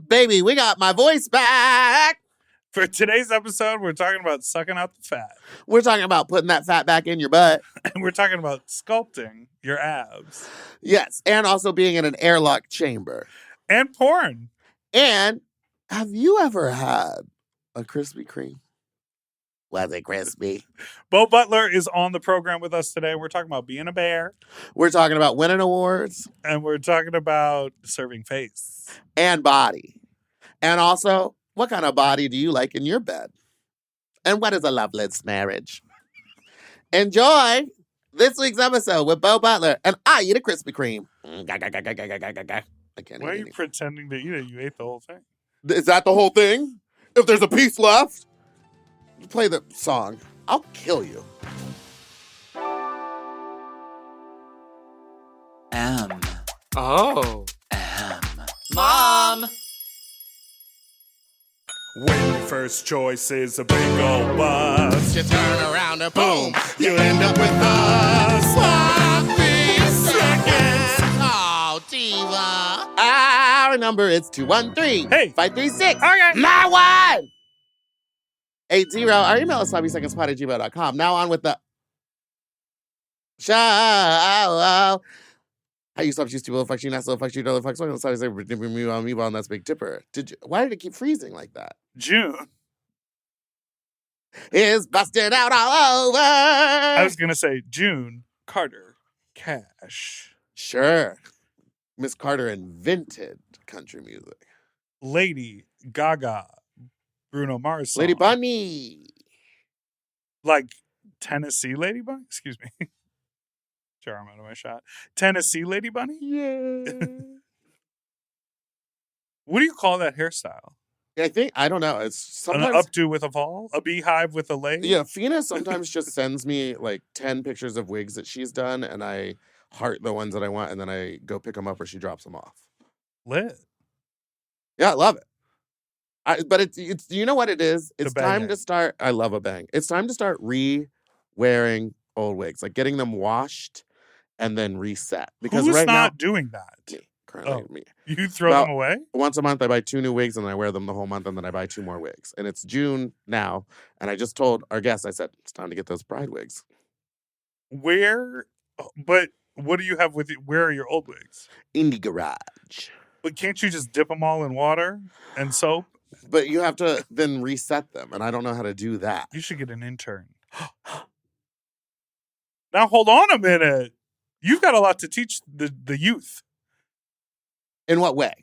baby, we got my voice back. For today's episode, we're talking about sucking out the fat. We're talking about putting that fat back in your butt. And we're talking about sculpting your abs. Yes, and also being in an airlock chamber. And porn. And have you ever had a Krispy Kreme? Was it crispy? Beau Butler is on the program with us today. We're talking about being a bear. We're talking about winning awards. And we're talking about serving face. And body. And also, what kind of body do you like in your bed? And what is a loveless marriage? Enjoy this week's episode with Beau Butler. And I eat a Krispy Kreme. I can't Why are eat you it. pretending to eat it? You ate the whole thing. Is that the whole thing? If there's a piece left, play the song. I'll kill you. M. Oh. M. Mom! When your first choice is a big old bus, You turn around and boom, you end up with a sloppy second. Oh, diva. Our number is 213 Hey. 536 Okay. My one. 80. Our email is sloppysecondspot@gmail.com. Now on with the show. How you stop you stupid little fucks, you nasty little fucks, you little fucks. I'm sorry, say Meatball and that's Big Dipper. Why did it keep freezing like that? June. It's busted out all over. I was going to say June Carter Cash. Sure. Miss Carter invented country music. Lady Gaga. Bruno Mars song. Lady Bunny. Like Tennessee Lady Bunny? Excuse me. Sure, I'm out of my shot. Tennessee Lady Bunny? Yeah. What do you call that hairstyle? I don't know. It's An sometimes. updo with a fall? A beehive with a lay? Yeah, Fina sometimes just sends me like 10 pictures of wigs that she's done, and I heart the ones that I want, and then I go pick them up or she drops them off. Lit. Yeah, I love it. But it's you know what it is? It's The time bang. to start. I love a bang. It's time to start re-wearing old wigs, like getting them washed and then reset. Because Who's right not doing that? now, currently Oh. me. You throw Well, them away? Once a month, I buy 2 new wigs and then I wear them the whole month, and then I buy 2 more wigs. And it's June now, and I just told our guests, I said, it's time to get those pride wigs. Where? But what do you have with you? Where are your old wigs? Indie Garage. But can't you just dip them all in water and soap? But you have to then reset them, and I don't know how to do that. You should get an intern. Now hold on a minute. You've got a lot to teach the youth. In what way?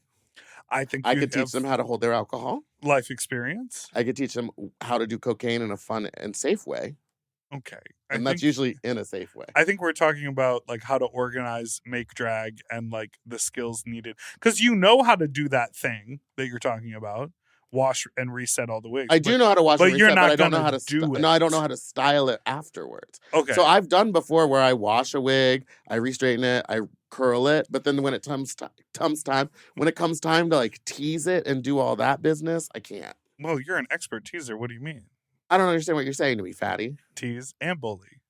I think I you could have teach them how to hold their alcohol. life experience. I could teach them how to do cocaine in a fun and safe way. Okay. And that's usually in a safe way. I think we're talking about like how to organize, make drag, and like the skills needed. Because you know how to do that thing that you're talking about. Wash and reset all the wigs. I do know how to wash but and you're reset, not but I don't know gonna how to do it. No, I don't know how to style it afterwards. Okay. So I've done before where I wash a wig, I re-straighten it, I curl it, but then when it comes time to like tease it and do all that business, I can't. Well, you're an expert teaser. What do you mean? I don't understand what you're saying to me, fatty. Tease and bully.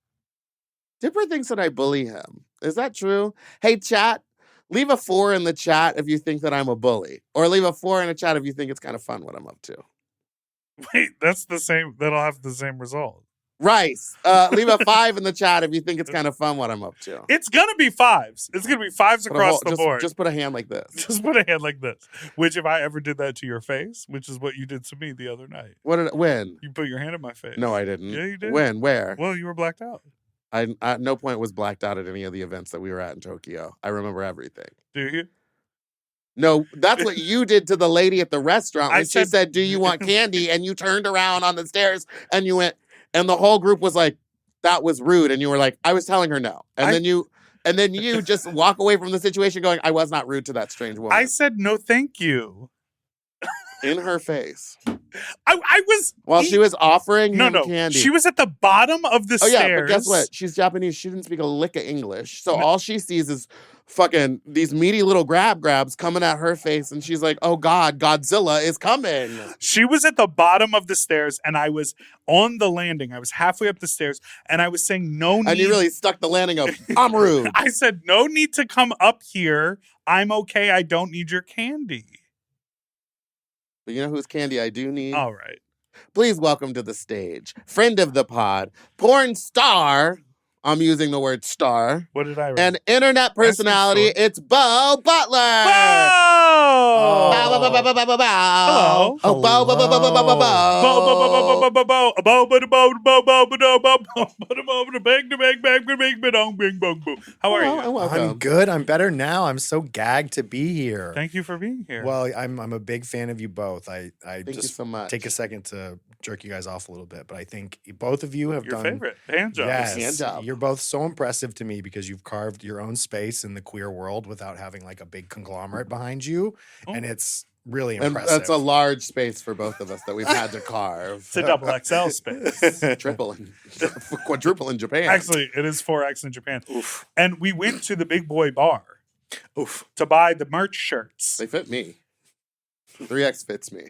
Dipper thinks that I bully him. Is that true? Hey, chat, leave a 4 in the chat if you think that I'm a bully. Or leave a 4 in the chat if you think it's kind of fun what I'm up to. Wait, that's the same. That'll have the same result. Rice, leave a 5 in the chat if you think it's kind of fun what I'm up to. It's gonna be 5s. It's gonna be 5s Put a across whole- the board. Just put a hand like this. Just put a hand like this. Which, if I ever did that to your face, which is what you did to me the other night, When? you put your hand in my face. No, I didn't. Yeah, you did. When? Where? Well, you were blacked out. I at no point was blacked out at any of the events that we were at in Tokyo. I remember everything. Do you? No, that's what you did to the lady at the restaurant when I she said, "Do you want candy?" And you turned around on the stairs and you went, and the whole group was like, "That was rude," and you were like, "I was telling her no," and then you just walk away from the situation going, "I was not rude to that strange woman." I said no, thank you. In her face I was while she was offering him no. candy. She was at the bottom of the Oh stairs. yeah, but guess what? She's Japanese. She didn't speak a lick of English, so all she sees is fucking these meaty little grabs coming at her face, and she's like, "Oh God, Godzilla is coming." She was at the bottom of the stairs, and I was on the landing. I was halfway up the stairs, and I was saying no need. And you really stuck the landing of, "I'm rude." I said no need to come up here. I'm okay. I don't need your candy. But you know whose candy I do need? All right. Please welcome to the stage, friend of the pod, porn star. I'm using the word star. What did I write? And internet personality, sure. it's Beau Butler. Bow! Bow, bow, bow, bow, bow, bow, bow, bow. Hello. Oh, bow, bow, bow, bow, bow, bow, bow, How are Hello, you? and welcome. I'm good. I'm better now. I'm so gagged to be here. Thank you for being here. Well, I'm a big fan of you both. I Thank you just so much. take a second to jerk you guys off a little bit, but I think both of you have your done favorite hand job. Yes, Hand job. you're both so impressive to me because you've carved your own space in the queer world without having like a big conglomerate behind you, and it's really And impressive. that's a large space for both of us that we've had to carve. It's a double XL space. Triple and quadruple in Japan. Actually, it is 4X in Japan. Oof. And we went to the big boy bar Oof. to buy the merch shirts. They fit me. 3X fits me.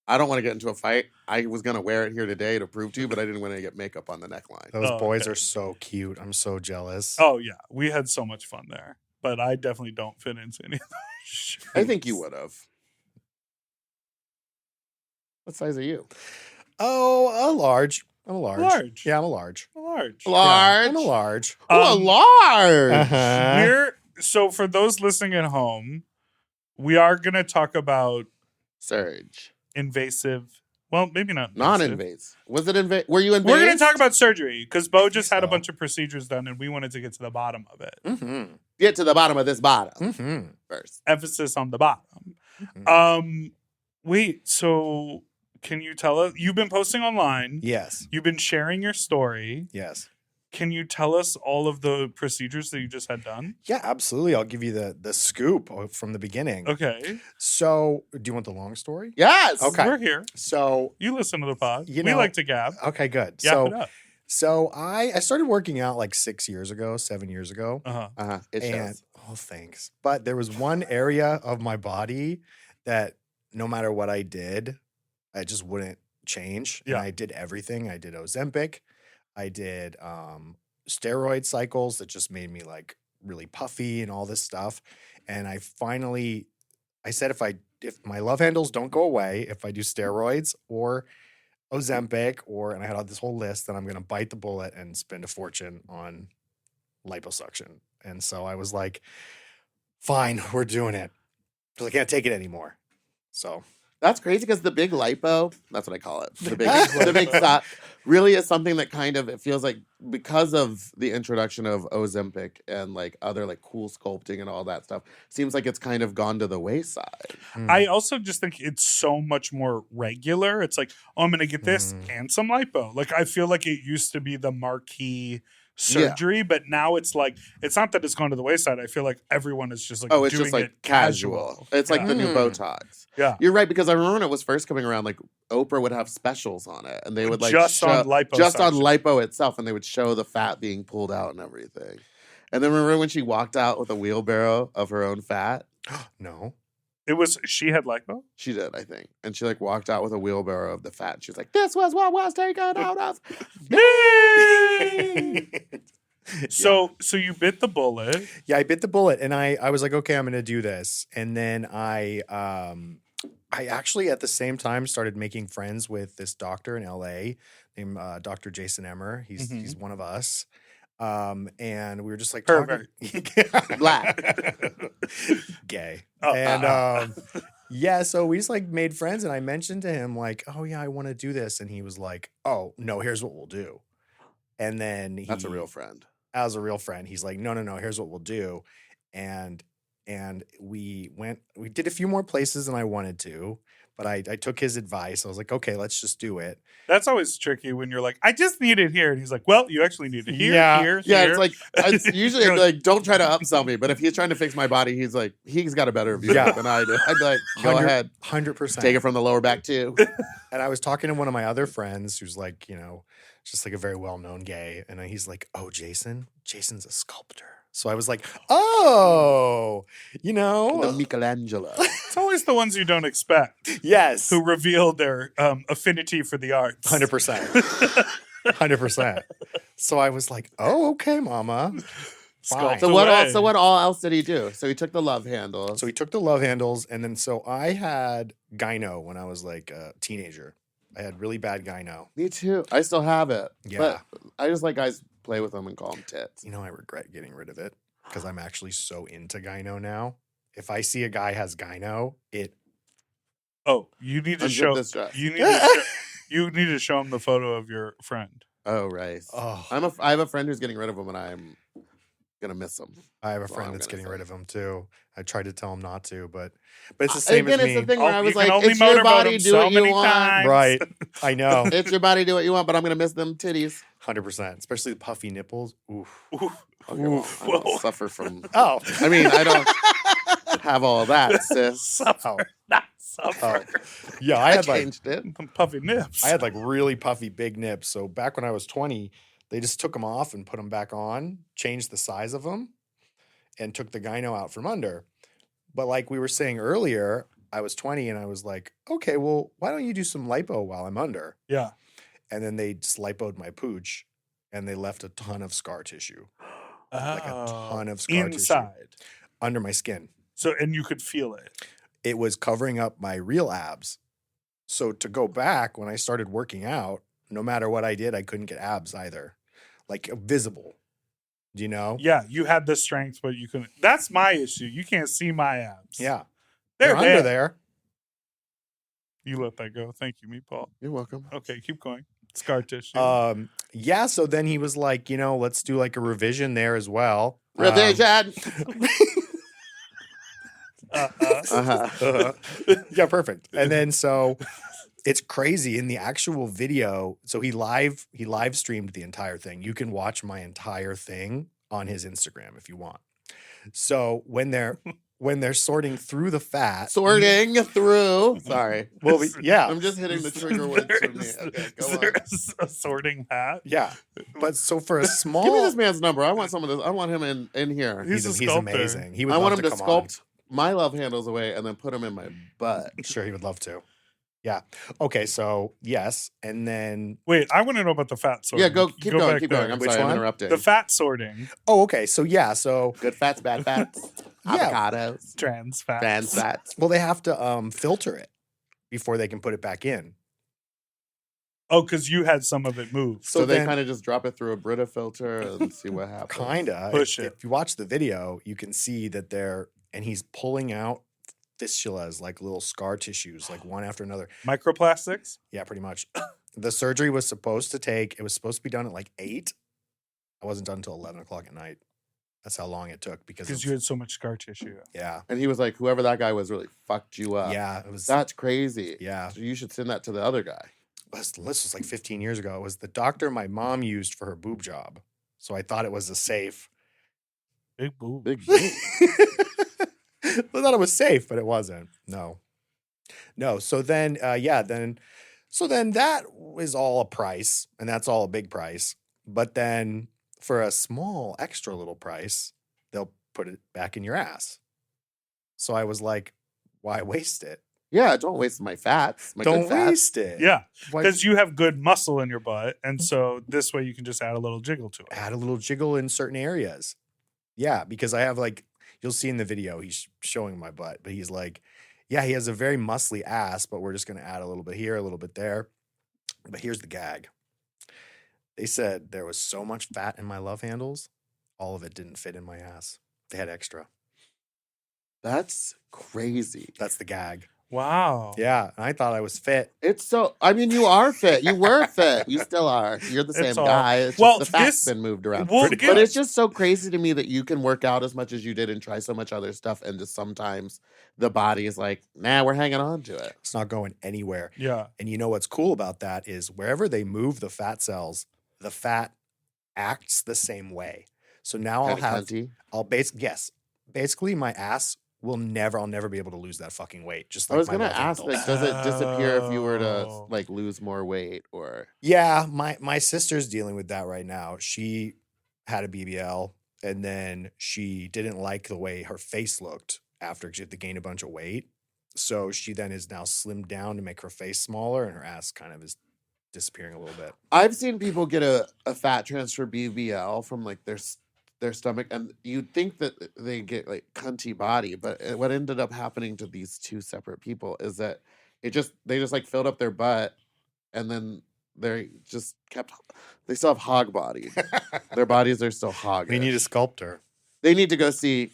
I don't want to get into a fight. I was going to wear it here today to prove to you, but I didn't want to get makeup on the neckline. Those Oh, boys okay. are so cute. I'm so jealous. Oh, yeah. We had so much fun there. But I definitely don't fit into any of those shirts. I think you would have. What size are you? Oh, a large. I'm a large. Large. Yeah, I'm a large. Large. Large. Yeah, I'm a large. Oh, a large. Uh-huh. So for those listening at home, we are going to talk about Surge. invasive. Well, maybe not. Non-invasive. Was it invasive? Were you invasive? We're going to talk about surgery because Beau just had a so. bunch of procedures done and we wanted to get to the bottom of it. Mm-hmm. Get to the bottom of this bottom Mm-hmm. first. Emphasis on the bottom. Mm-hmm. Wait, so can you tell us? You've been posting online. Yes. You've been sharing your story. Yes. Can you tell us all of the procedures that you just had done? Yeah, absolutely. I'll give you the scoop from the beginning. Okay. So, do you want the long story? Yes. Okay. We're here. So, You listen to the pod. You we know- like to gab. okay, good. Yap it up. So I started working out like 7 years ago. Uh-huh. It And shows. oh, thanks. But there was one area of my body that no matter what I did, I just wouldn't change. Yeah. And I did everything. I did Ozempic. I did steroid cycles that just made me like really puffy and all this stuff. And I said if my love handles don't go away, if I do steroids or Ozempic and I had this whole list, then I'm going to bite the bullet and spend a fortune on liposuction. And so I was like, fine, we're doing it because I can't take it anymore. So That's crazy because the big lipo, that's what I call it. The big suck really is something that kind of, it feels like because of the introduction of Ozempic and like other like cool sculpting and all that stuff, seems like it's kind of gone to the wayside. I also just think it's so much more regular. It's like, oh, I'm going to get this and some lipo. Like, I feel like it used to be the marquee surgery, but now it's like, it's not that it's gone to the wayside. I feel like everyone is just like, Oh, it's doing just like it casual. It's like the new Botox. Yeah. You're right, because I remember when it was first coming around, like Oprah would have specials on it and they would like Just on lipo just on section. lipo itself, and they would show the fat being pulled out and everything. And then remember when she walked out with a wheelbarrow of her own fat? no. She had lipo? She did, I think. And she like walked out with a wheelbarrow of the fat. She was like, "This was what was taken out of me." So you bit the bullet. Yeah, I bit the bullet and I was like, okay, I'm going to do this. And then I actually at the same time started making friends with this doctor in LA named Dr. Jason Emmer. He's one of us. And we were just like Pervert. talking. Black. Gay. Oh. And yeah, so we just like made friends and I mentioned to him like, oh yeah, I want to do this. And he was like, oh no, here's what we'll do. And then That's a real friend. as a real friend, he's like, no, here's what we'll do. And we did a few more places than I wanted to, but I took his advice. I was like, okay, let's just do it. That's always tricky when you're like, I just need it here. And he's like, well, you actually need it here, Yeah. here, Yeah, here. it's like it's usually You're like, don't try to upsell me. But if he's trying to fix my body, he's like, he's got a better view Yeah. than I do. I'd be like, go ahead, 100%. take it from the lower back too. And I was talking to one of my other friends who's like, just like a very well-known gay. And he's like, oh, Jason's a sculptor. So I was like, oh, The Michelangelo. It's always the ones you don't expect yes, who reveal their affinity for the arts. 100%. 100%. So I was like, oh, okay, mama. fine. So Sculpt what away. else? So what all else did he do? So he took the love handles. So he took the love handles, and then so I had gyno when I was like a teenager. I had really bad gyno. Me too. I still have it. Yeah. But I just like guys play with them and call them tits. You know, I regret getting rid of it because I'm actually so into gyno now. If I see a guy has gyno, it Oh, you need to Unzip show. this dress. You need to. Show, you need to show him the photo of your friend. Oh right. oh, I have a friend who's getting rid of them, and I'm gonna miss them. I have a That's all friend I'm that's gonna getting say. rid of him too. I tried to tell him not to, but it's the same Again, as it's me. the thing where I You was can like, only it's your motorboat body, him do so what you many want. times. Right. I know. It's your body, do what you want, but I'm gonna miss them titties. 100%. Especially the puffy nipples. Oof. Ooh, Okay, well, I don't Whoa. suffer from. Oh. I mean, I don't have all that, sis. suffer, not suffer. Yeah, I I had like changed it. Puffy nips. I had like really puffy big nips. So back when I was 20, they just took them off and put them back on, changed the size of them, and took the gyno out from under. But like we were saying earlier, I was 20 and I was like, okay, well, why don't you do some lipo while I'm under? Yeah. And then they just lipoed my pooch and they left a ton of scar tissue. Like a ton of scar tissue inside. under my skin. So and you could feel it. It was covering up my real abs. So to go back when I started working out, no matter what I did, I couldn't get abs either. Like visible. Do you know? Yeah, you had the strength, but you couldn't. That's my issue. You can't see my abs. Yeah. they're under there. You let that go. Thank you, Meatball. You're welcome. Okay, keep going. Scar tissue. Yeah, so then he was like, you know, let's do like a revision there as well. Revision. Yeah, perfect. And then so it's crazy in the actual video. So he live streamed the entire thing. You can watch my entire thing on his Instagram if you want. So when they're sorting through the fat, Sorting through. Sorry. well, yeah, I'm just hitting the trigger words for me. Okay, go Is on. there a sorting hat? yeah. But so for a small, Give me this man's number. I want some of this. I want him in here. He's a he's sculptor. amazing. He would I love want him to come on. sculpt my love handles away and then put them in my butt. Sure, he would love to. Yeah. Okay. So yes, and then Wait, I want to know about the fat sorting. Yeah, go keep going. back Keep there. going. I'm Which sorry, one? I'm interrupting. The fat sorting. okay. So yeah. So Good fats, bad fats, Yeah. avocados, Trans fats. trans fats. well, they have to filter it before they can put it back in. Oh, because you had some of it move. So they then- kind of just drop it through a Brita filter and see what happens. Kinda. Push if, it. If you watch the video, you can see that he's pulling out fistulas, like little scar tissues, like one after another. Microplastics? Yeah, pretty much. The surgery was supposed to be done at like 8. I wasn't done until 11 o'clock at night. That's how long it took because Because you had so much scar tissue. yeah, And he was like, whoever that guy was really fucked you up. yeah, it was That's crazy. yeah. So you should send that to the other guy. This was like 15 years ago. It was the doctor my mom used for her boob job, so I thought it was a safe. Big boob. Big boob. I thought it was safe, but it wasn't. No. So then, so then that was all a price, and that's all a big price. But then for a small extra little price, they'll put it back in your ass. So I was like, why waste it? Yeah, don't waste my fats. My Don't good fats. waste it. Yeah, Why- because you have good muscle in your butt. And so this way you can just add a little jiggle to it. add a little jiggle in certain areas. Yeah, because I have like, you'll see in the video, he's showing my butt, but he's like, yeah, he has a very muscly ass, but we're just going to add a little bit here, a little bit there. But here's the gag. They said there was so much fat in my love handles, all of it didn't fit in my ass. They had extra. That's crazy. That's the gag. Wow. Yeah, and I thought I was fit. It's so. I mean, you are fit. You were fit. You still are. You're the It's same all- guy. It's Well, just the fat's this- been moved around. We'll Pretty get- But it's just so crazy to me that you can work out as much as you did and try so much other stuff, and just sometimes the body is like, nah, we're hanging on to it. It's not going anywhere. Yeah. And you know what's cool about that is wherever they move the fat cells, the fat acts the same way. So now Kinda cunty. basically my ass I'll never be able to lose that fucking weight. Just I like was my gonna love ask, handles. like, does it disappear if you were to Oh. like lose more weight or? Yeah, my sister's dealing with that right now. She had a BBL and then she didn't like the way her face looked after she had to gain a bunch of weight. So she then is now slimmed down to make her face smaller and her ass kind of is disappearing a little bit. I've seen people get a fat transfer BBL from like their their stomach, and you'd think that they get like cunty body, but what ended up happening to these two separate people is that they just like filled up their butt, and then they just they still have hog body. Their bodies are still hog. We need a sculptor, They need to go see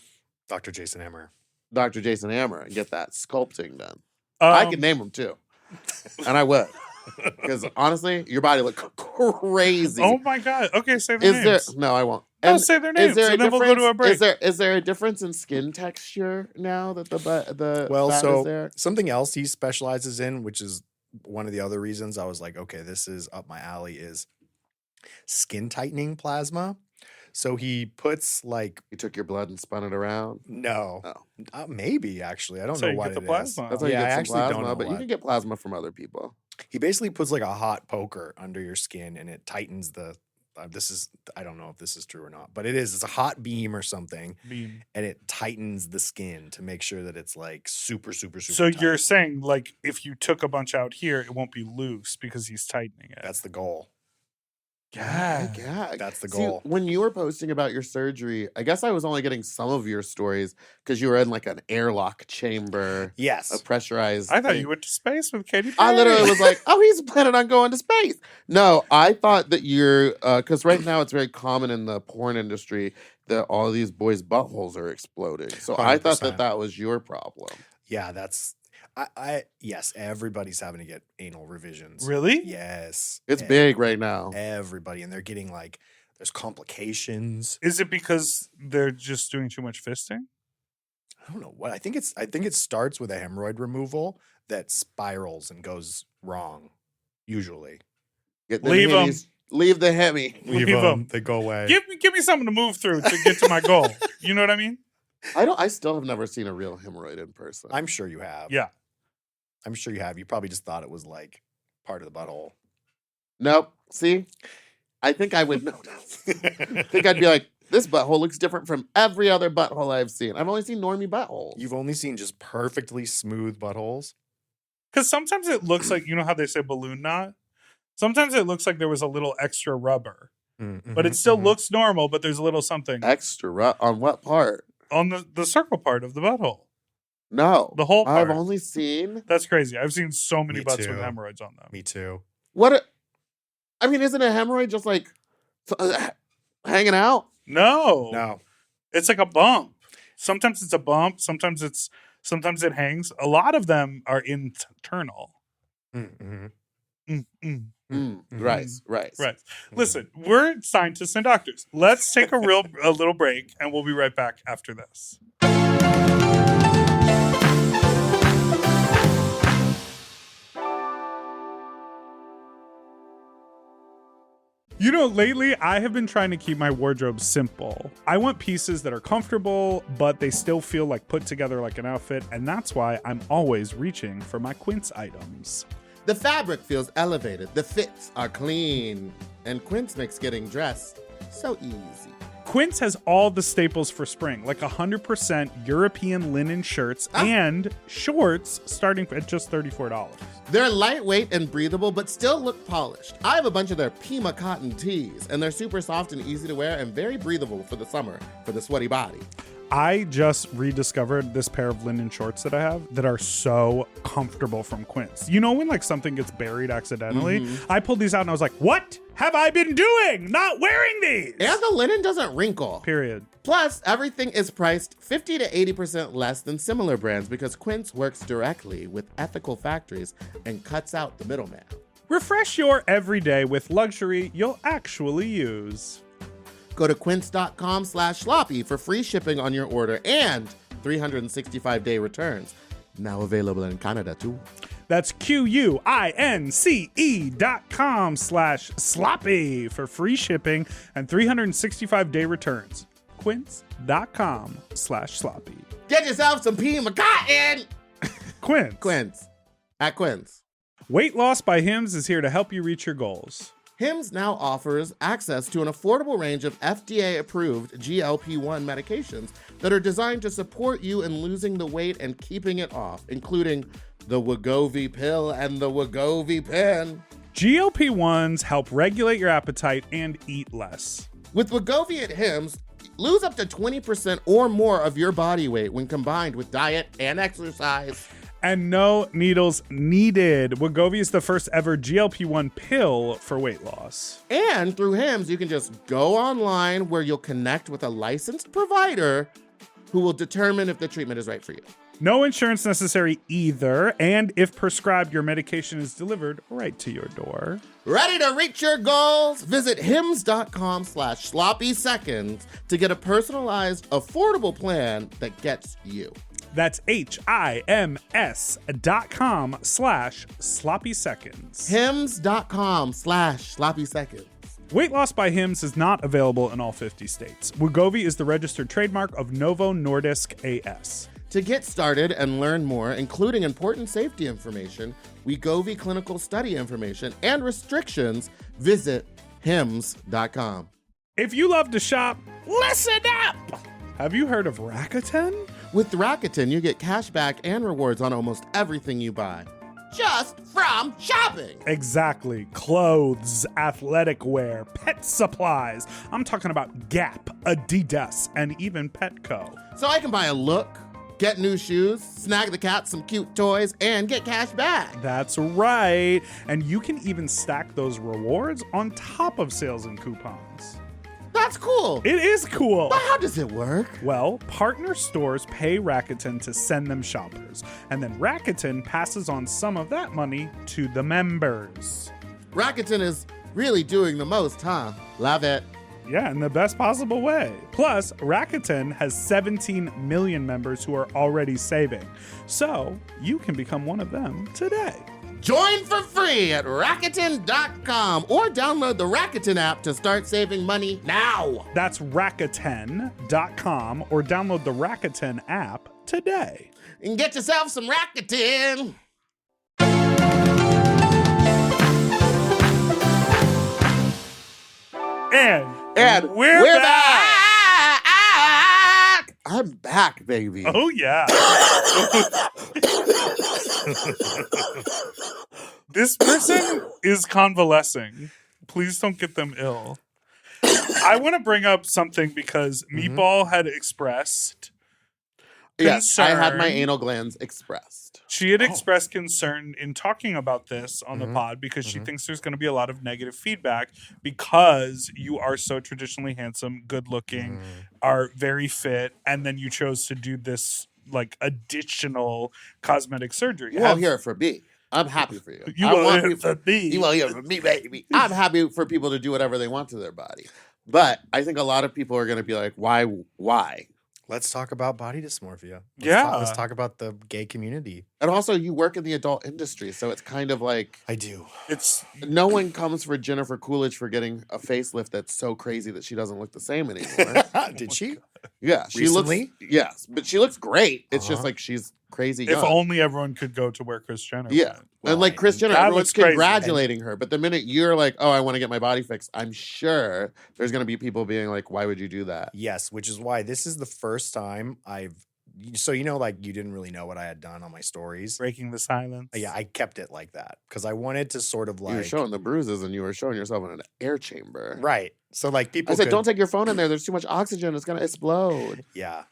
Dr. Jason Hammer. Dr. Jason Hammer and get that sculpting done. I could name them too, and I would, because honestly, your body look crazy. Oh my god! Okay, say their names. No, I won't. No, say their names. Is there and then we'll go to a break. Is there a difference in skin texture now that the fat is there? Something else he specializes in, which is one of the other reasons I was like, okay, this is up my alley, is skin tightening plasma. So he puts like You took your blood and spun it around. no, Oh. Maybe actually I don't So know you what get the it plasma. is. That's how you Yeah, I get some actually don't plasma, know but you what. can get plasma from other people. He basically puts like a hot poker under your skin and it tightens the. I don't know if this is true or not, but it is. It's a hot beam or something, Beam. and it tightens the skin to make sure that it's like super, super, super. So tight. you're saying like if you took a bunch out here, it won't be loose because he's tightening it. That's the goal. Yeah. That's the See, goal. when you were posting about your surgery, I guess I was only getting some of your stories because you were in like an airlock chamber, a Yes. pressurized. I thought thing. you went to space with Katy Perry. I literally was like, oh, he's planning on going to space. No, I thought that you're, because right now it's very common in the porn industry that all these boys' buttholes are exploding. So I thought 100%. that was your problem. Yeah, that's. Yes, everybody's having to get anal revisions. Really? Yes. It's big right now. Everybody, and they're getting like there's complications. Is it because they're just doing too much fisting? I don't know what. I think it starts with a hemorrhoid removal that spirals and goes wrong. Usually, Get them Leave 'em. himmies. Leave the Hemi. Leave 'em. They go away. Give me something to move through to get to my goal. You know what I mean? I still have never seen a real hemorrhoid in person. I'm sure you have. Yeah. I'm sure you have. You probably just thought it was like part of the butthole. Nope. See, I think I would notice. I think I'd be like, this butthole looks different from every other butthole I've seen. I've only seen normie buttholes. You've only seen just perfectly smooth buttholes. Because sometimes it looks like, you know how they say balloon knot? Sometimes it looks like there was a little extra rubber, but it still looks normal, but there's a little something Extra on what part? on the circle part of the butthole. No, The whole part. I've only seen That's crazy. I've seen so many Me butts too. with hemorrhoids on them. Me too. I mean, isn't a hemorrhoid just like hanging out? No. No. It's like a bump. Sometimes it's a bump. Sometimes it hangs. A lot of them are internal. Mm-hmm. Rice. Right. Listen, we're scientists and doctors. Let's take a little break, and we'll be right back after this. You know, lately I have been trying to keep my wardrobe simple. I want pieces that are comfortable, but they still feel like put together like an outfit, and that's why I'm always reaching for my Quince items. The fabric feels elevated. The fits are clean. And Quince makes getting dressed so easy. Quince has all the staples for spring, like 100% European linen shirts and shorts starting at just $34. They're lightweight and breathable, but still look polished. I have a bunch of their Pima cotton tees, and they're super soft and easy to wear and very breathable for the summer for the sweaty body. I just rediscovered this pair of linen shorts that I have that are so comfortable from Quince. You know when like something gets buried accidentally? I pulled these out and I was like, what have I been doing? Not wearing these! And the linen doesn't wrinkle. Period. Plus, everything is priced 50 to 80% less than similar brands because Quince works directly with ethical factories and cuts out the middleman. Refresh your everyday with luxury you'll actually use. Go to quince.com/sloppy for free shipping on your order and 365-day returns. Now available in Canada too. That's QUINCE.com/sloppy for free shipping and 365-day returns. Quince.com/sloppy. Get yourself some Pima cotton! Quince. Quince. At Quince. Weight Loss by Hims is here to help you reach your goals. Hims now offers access to an affordable range of FDA-approved GLP-1 medications that are designed to support you in losing the weight and keeping it off, including the Wegovy pill and the Wegovy pen. GLP-1s help regulate your appetite and eat less. With Wegovy at Hims, Lose up to 20% or more of your body weight when combined with diet and exercise. And no needles needed. Wegovy is the first ever GLP-1 pill for weight loss. And through Hims, you can just go online where you'll connect with a licensed provider who will determine if the treatment is right for you. No insurance necessary either. And if prescribed, your medication is delivered right to your door. Ready to reach your goals? Visit hims.com/sloppy seconds to get a personalized, affordable plan that gets you. That's HIMS.com/sloppy seconds. Hims.com/sloppy seconds. Weight loss by Hims is not available in all 50 states. Wegovy is the registered trademark of Novo Nordisk AS. To get started and learn more, including important safety information, Wegovy clinical study information, and restrictions, visit hims.com. If you love to shop, listen up! Have you heard of Rakuten? With Rakuten, you get cash back and rewards on almost everything you buy, just from shopping. Exactly. Clothes, athletic wear, pet supplies. I'm talking about Gap, Adidas, and even Petco. So I can buy a look, get new shoes, snag the cat some cute toys, and get cash back. That's right. And you can even stack those rewards on top of sales and coupons. That's cool. It is cool. But how does it work? Well, partner stores pay Rakuten to send them shoppers, and then Rakuten passes on some of that money to the members. Rakuten is really doing the most, huh? Love it. Yeah, in the best possible way. Plus, Rakuten has 17 million members who are already saving. So, you can become one of them today. Join for free at Rakuten.com or download the Rakuten app to start saving money now. That's Rakuten.com or download the Rakuten app today. And get yourself some Rakuten. And we're back. I'm back, baby. Oh, yeah. This person is convalescing. Please don't get them ill. I want to bring up something because Meatball had expressed Yes, I had my concern. anal glands expressed. She had expressed concern in talking about this on the pod because she thinks there's going to be a lot of negative feedback because you are so traditionally handsome, good looking, are very fit, and then you chose to do this like additional cosmetic surgery. You won't hear it from me. I'm happy for you. You I won't want hear it people- from me. You won't hear it from me, baby. I'm happy for people to do whatever they want to their body. But I think a lot of people are going to be like, why? Let's talk about body dysmorphia. Let's talk about the gay community. And also, you work in the adult industry, so it's kind of like I do. It's no one comes for Jennifer Coolidge for getting a facelift that's so crazy that she doesn't look the same anymore. Did she? Yeah, she Recently? looks. Yes, but she looks great. It's just Uh-huh. like she's crazy. if young. only everyone could go to where Kris Jenner Yeah. went. And like Kris Jenner, that everyone's looks crazy. congratulating her. But the minute you're like, oh, I want to get my body fixed, I'm sure there's going to be people being like, why would you do that? Yes, which is why this is the first time so like you didn't really know what I had done on my stories. Breaking the silence. Yeah, I kept it like that because I wanted to sort of You were like showing the bruises and you were showing yourself in an air chamber. right. So like people I said, could- don't take your phone in there. There's too much oxygen. It's going to explode. Yeah.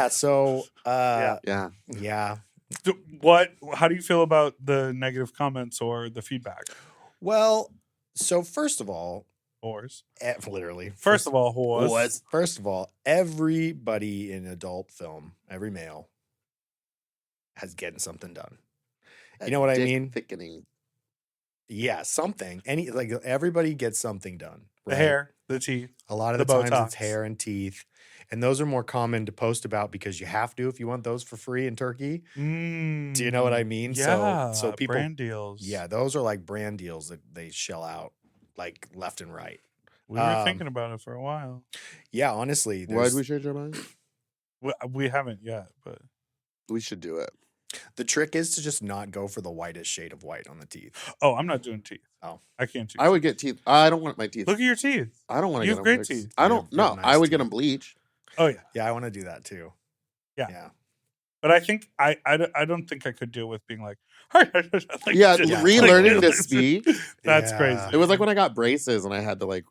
So Yeah. yeah. How do you feel about the negative comments or the feedback? Well, so first of all, Whores. literally. First of all, whores. First of all, everybody in adult film, every male, has getting something done. You know what I Dick mean? Thickening. Yeah, something. Everybody gets something done. The right? hair, the teeth. A lot of the the times Botox. it's hair and teeth. And those are more common to post about because you have to if you want those for free in Turkey. Do you know what I mean? Yeah. So people brand deals. Yeah, those are like brand deals that they shell out like left and right. We were thinking about it for a while. Yeah, honestly. Why did we change our mind? We haven't yet, but We should do it. The trick is to just not go for the whitest shade of white on the teeth. I'm not doing teeth. Oh. I can't do. I would get teeth. I don't want my teeth. Look at your teeth. I don't want to You get have them great fixed. teeth. I don't. You have No, nice I would get teeth. them bleached. Oh yeah, Yeah, I want to do that too. Yeah. But I think I don't think I could deal with being like, Yeah, just- relearning to speak. That's Yeah. crazy. It was like when I got braces and I had to like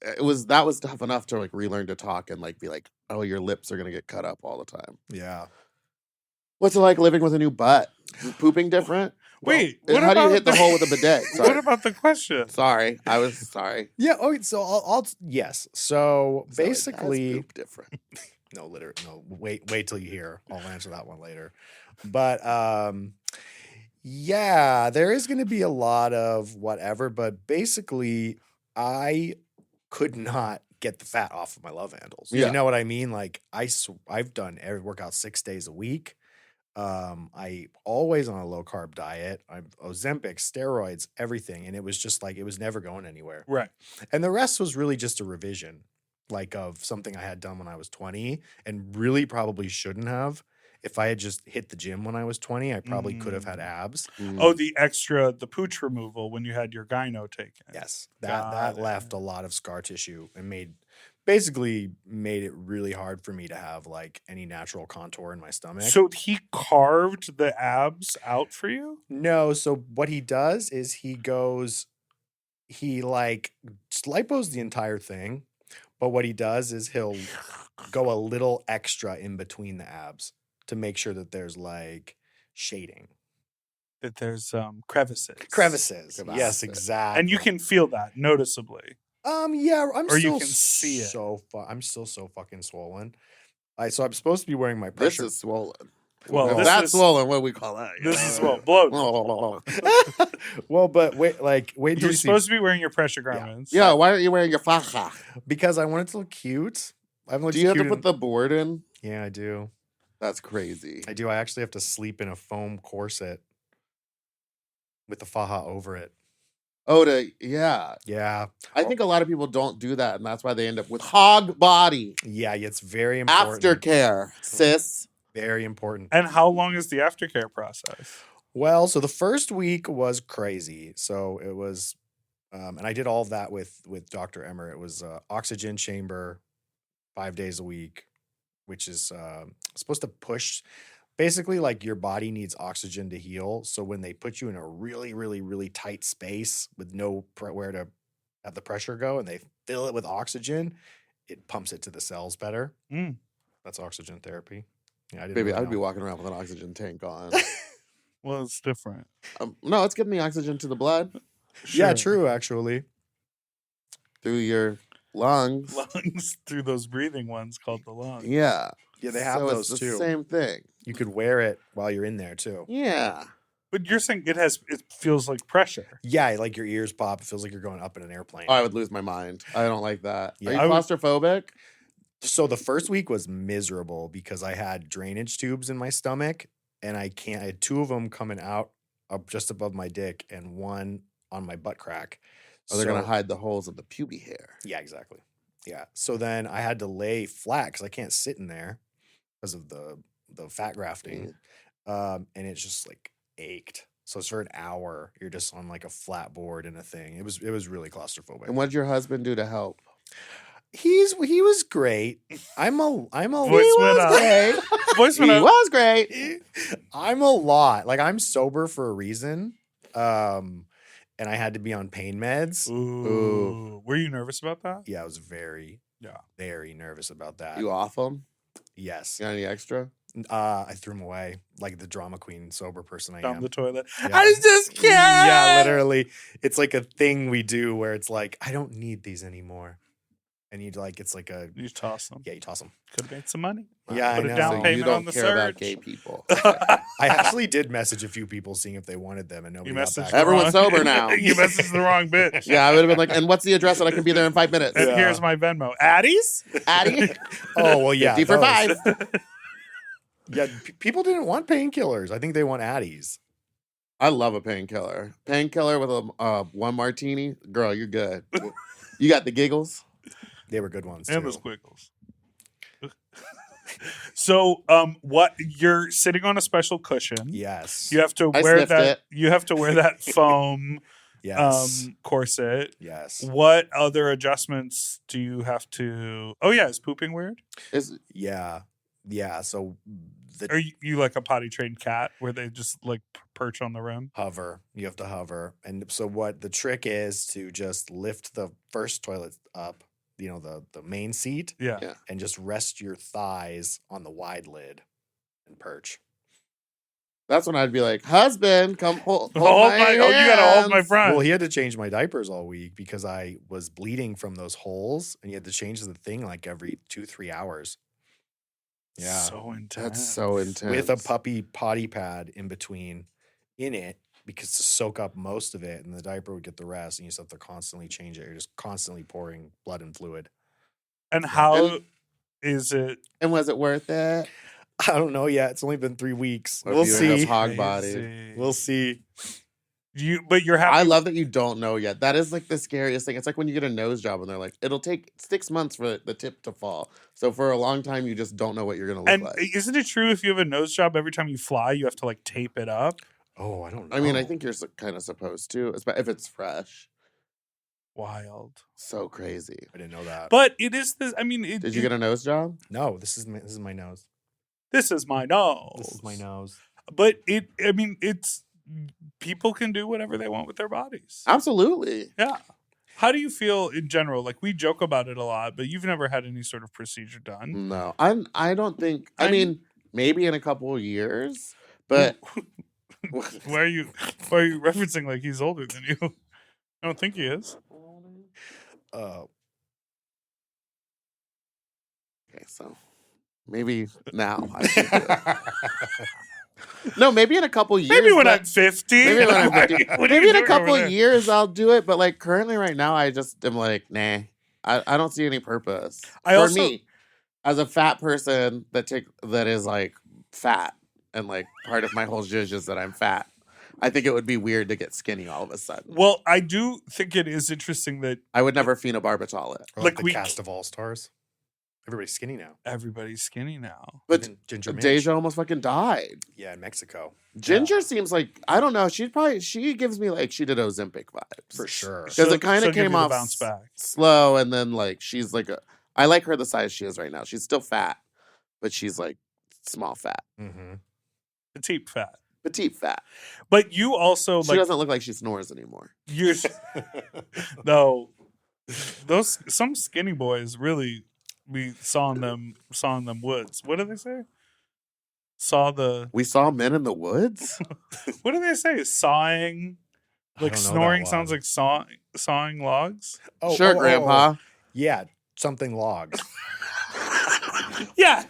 that was tough enough to like relearn to talk and like be like, oh, your lips are gonna get cut up all the time. Yeah. What's it like living with a new butt? Is pooping different? Wait, How do you hit the hole with a bidet? Sorry. What about the question? Sorry, I was sorry. Yeah. Oh, so I'll yes. So So it does basically, poop different. no, literally, no. Wait till you hear. I'll answer that one later. But yeah, there is going to be a lot of whatever. But basically, I could not get the fat off of my love handles. Yeah. You know what I mean? Like I've done every workout 6 days a week. I always on a low carb diet. I'm Ozempic, steroids, everything, and it was just like it was never going anywhere. Right. And the rest was really just a revision, like of something I had done when I was 20, and really probably shouldn't have. If I had just hit the gym when I was 20, I probably could have had abs. Oh, the pooch removal when you had your gyno taken. Yes, Got that it. left a lot of scar tissue and basically made it really hard for me to have like any natural contour in my stomach. So he carved the abs out for you? No, so what he does is he like lipos the entire thing, but what he does is he'll go a little extra in between the abs to make sure that there's like shading. That there's crevices. Crevices. Yes, exactly. And you can feel that noticeably. Yeah, I'm Or still you can see it. I'm still so fucking swollen. So I'm supposed to be wearing my pressure. This is swollen. Well, If this that's is- swollen. What do we call that? This is what bloat. Well, but wait till You're you see. supposed to be wearing your pressure garments. Yeah, why aren't you wearing your faja? Because I want it to look cute. I've looked Do you have to cute put the board in? Yeah, I do. That's crazy. I do. I actually have to sleep in a foam corset with the faja over it. Oh, yeah. Yeah. I think a lot of people don't do that, and that's why they end up with hog body. Yeah, it's very important. Aftercare, sis. Very important. And how long is the aftercare process? Well, so the first week was crazy. So it was, and I did all of that with Dr. Emmer. It was oxygen chamber, 5 days a week, which is supposed to push. Basically, like your body needs oxygen to heal. So when they put you in a really, really, really tight space with where to have the pressure go, and they fill it with oxygen, it pumps it to the cells better. Mm. That's oxygen therapy. Yeah, I didn't Baby, really I'd be know. walking around with an oxygen tank on. Well, it's different. No, it's getting the oxygen to the blood Yeah, Sure. true, actually. through your lungs. Lungs through those breathing ones called the lungs. Yeah. Yeah, they have so those it's the too. same thing. You could wear it while you're in there too. Yeah. But you're saying it feels like pressure. Yeah, like your ears pop. It feels like you're going up in an airplane. Oh, I would lose my mind. I don't like that. Yeah. Are you I would- claustrophobic? So the first week was miserable because I had drainage tubes in my stomach, and I had 2 of them coming out up just above my dick and 1 on my butt crack. Oh, they're going to So- hide the holes of the pubic hair. Yeah, exactly. Yeah. So then I had to lay flat because I can't sit in there because of the fat grafting, and it just like ached. So for an hour, you're just on like a flat board and a thing. It was really claustrophobic. And what did your husband do to help? He was great. I'm a Voice went up. great. Voice He went up. was great. I'm a lot. Like I'm sober for a reason. And I had to be on pain meds. Ooh. Were you nervous about that? Yeah, I was very nervous about that. You off him? Yes. You got any extra? I threw them away like the drama queen sober person I Down am. the toilet. Yeah. I just can't. Yeah, literally. It's like a thing we do where it's like, I don't need these anymore. And you like, it's like a, You toss them. yeah, you toss them. Could have made some money. Yeah, Put I a know. down So you payment don't on the care about surge. gay people. I actually did message a few people seeing if they wanted them and nobody You got messaged back. the Everyone's wrong- sober now. You messaged the wrong bitch. Yeah, I would have been like, and what's the address that I can be there in 5 minutes? And Yeah. here's my Venmo. Addie's? Addie? Oh, well, yeah. 50 for those. 5. Yeah, people didn't want painkillers. I think they want Addies. I love a painkiller. Painkiller with a 1 martini. Girl, you're good. You got the giggles. They were good ones And too. the squiggles. So, what you're sitting on a special cushion. Yes. You have to I wear sniffed that. it. You have to wear that foam Yes. corset. Yes. What other adjustments do you have to? Oh yeah, is pooping weird? Is Yeah. Yeah. So the Are you like a potty trained cat where they just like perch on the rim? hover. You have to hover. And so what the trick is to just lift the first toilet up the main seat, Yeah. and just rest your thighs on the wide lid and perch. That's when I'd be like, husband, come hold my Oh, you gotta hold my hands." front. Well, he had to change my diapers all week because I was bleeding from those holes, and he had to change the thing like every 2-3 hours. Yeah, So intense. That's so intense. with a puppy potty pad in between in it, because to soak up most of it, and the diaper would get the rest, and you just have to constantly change it. You're just constantly pouring blood and fluid. And how And- is it? And was it worth it? I don't know yet. It's only been 3 weeks. Or We'll if you end see. up hog body. Crazy. We'll see. But you're happy. I love that you don't know yet. That is like the scariest thing. It's like when you get a nose job and they're like, it'll take 6 months for the tip to fall. So for a long time, you just don't know what you're going to look And like. isn't it true if you have a nose job, every time you fly, you have to like tape it up? Oh, I don't know. I mean, I think you're kind of supposed to, if it's fresh. Wild. So crazy. I didn't know that. But it is this. I mean, Did you get a nose job? No, this is my nose. This is my nose. This is my nose. But it's people can do whatever they want with their bodies. Absolutely. Yeah. How do you feel in general? Like, we joke about it a lot, but you've never had any sort of procedure done. No, I don't think. I mean, maybe in a couple of years, but Why are you referencing like he's older than you? I don't think he is. Okay, so maybe now. I should do it. No, maybe in a couple years. Maybe when but- I'm 50. Maybe when I'm 50. What are Maybe you in a doing couple over there? years I'll do it, but like currently right now I just am like, nah. I don't see any purpose. I For also- me, as a fat person that is like fat and like part of my whole zhuzh is that I'm fat. I think it would be weird to get skinny all of a sudden. Well, I do think it is interesting that I would never phenobarbital it. Or Like, like the we- cast of All Stars. Everybody's skinny now. everybody's skinny now. But Even Ginger Minch. Deja almost fucking died. Yeah, in Mexico. Ginger seems like, I don't know, she gives me like she did Ozempic vibes. For sure. Because it kind She'll of give came you the off bounce back. slow, and then like she's like I like her the size she is right now. She's still fat, but she's like small fat, Mm-hmm. Petite fat. petite fat. But you also She like doesn't look like she snores anymore. you're no those some skinny boys really we saw in them woods. What do they say? We saw men in the woods. What do they say? Sawing, like snoring sounds like sawing logs. Sure, Grandpa. Yeah, something logs. Yeah.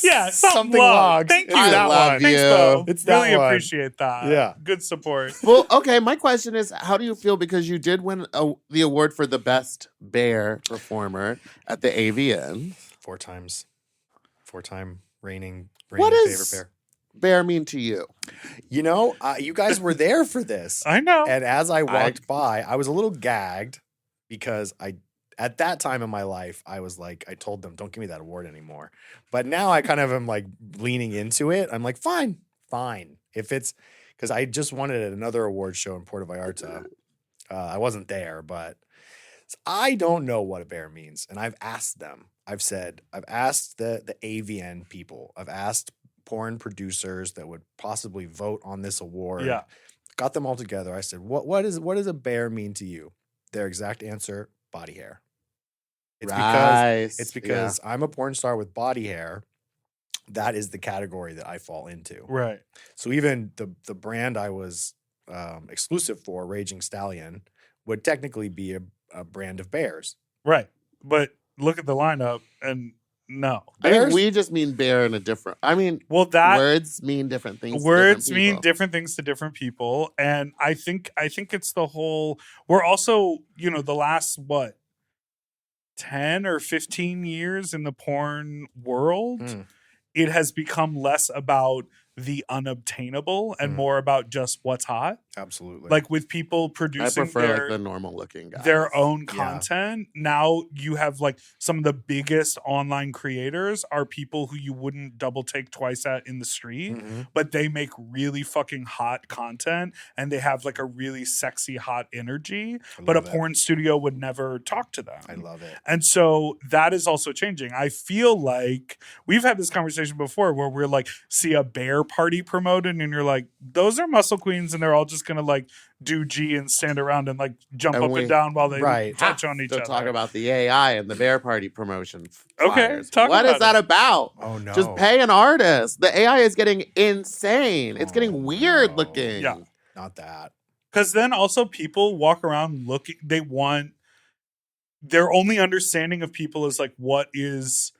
Yeah, Something log. logs. Thank you. It's that one. Thanks, you. Beau. It's that really one. appreciate that. Yeah. Good support. Well, okay. My question is, how do you feel because you did win the award for the best bear performer at the AVN? 4-time reigning What favorite is bear. bear mean to you? You know, you guys were there for this. I know. And as I walked by, I was a little gagged because at that time in my life, I was like, I told them, don't give me that award anymore. But now I kind of am like leaning into it. I'm like, fine. If it's because I just wanted another award show in Puerto Vallarta. I wasn't there, but I don't know what a bear means. And I've asked them. I've asked the AVN people. I've asked porn producers that would possibly vote on this award. Yeah. Got them all together. I said, what does a bear mean to you? Their exact answer, body hair. It's because I'm a porn star with body hair. That is the category that I fall into. Right. So even the brand I was exclusive for, Raging Stallion, would technically be a brand of bears. Right. But look at the lineup and no. I think Bears- we just mean bear in a different. I mean, Well, that words mean different things. words to different mean people. different things to different people. And I think it's the whole we're also, the last 10 or 15 years in the porn world, Mm. it has become less about the unobtainable and Mm. more about just what's hot. Absolutely. Like with people I producing prefer like the normal looking guys. their own Yeah. content. Now you have like some of the biggest online creators are people who you wouldn't double take twice at in the street, Mhm. but they make really fucking hot content and they have like a really sexy, hot energy, I but a love it. porn studio would never talk to them. I love it. And so that is also changing. I feel like we've had this conversation before where we're like, see a bear party promoted and you're like, those are muscle queens and they're all just gonna like do G and stand around and like jump And up we- and down while they Right. touch on each to other. talk about the AI and the Bear Party promotion Okay, flyers. talk What about is that it. about? Oh no. Just pay an artist. The AI is getting insane. It's Oh, getting weird no. looking. Yeah. Not that. Because then also people walk around looking. They want their only understanding of people is like what is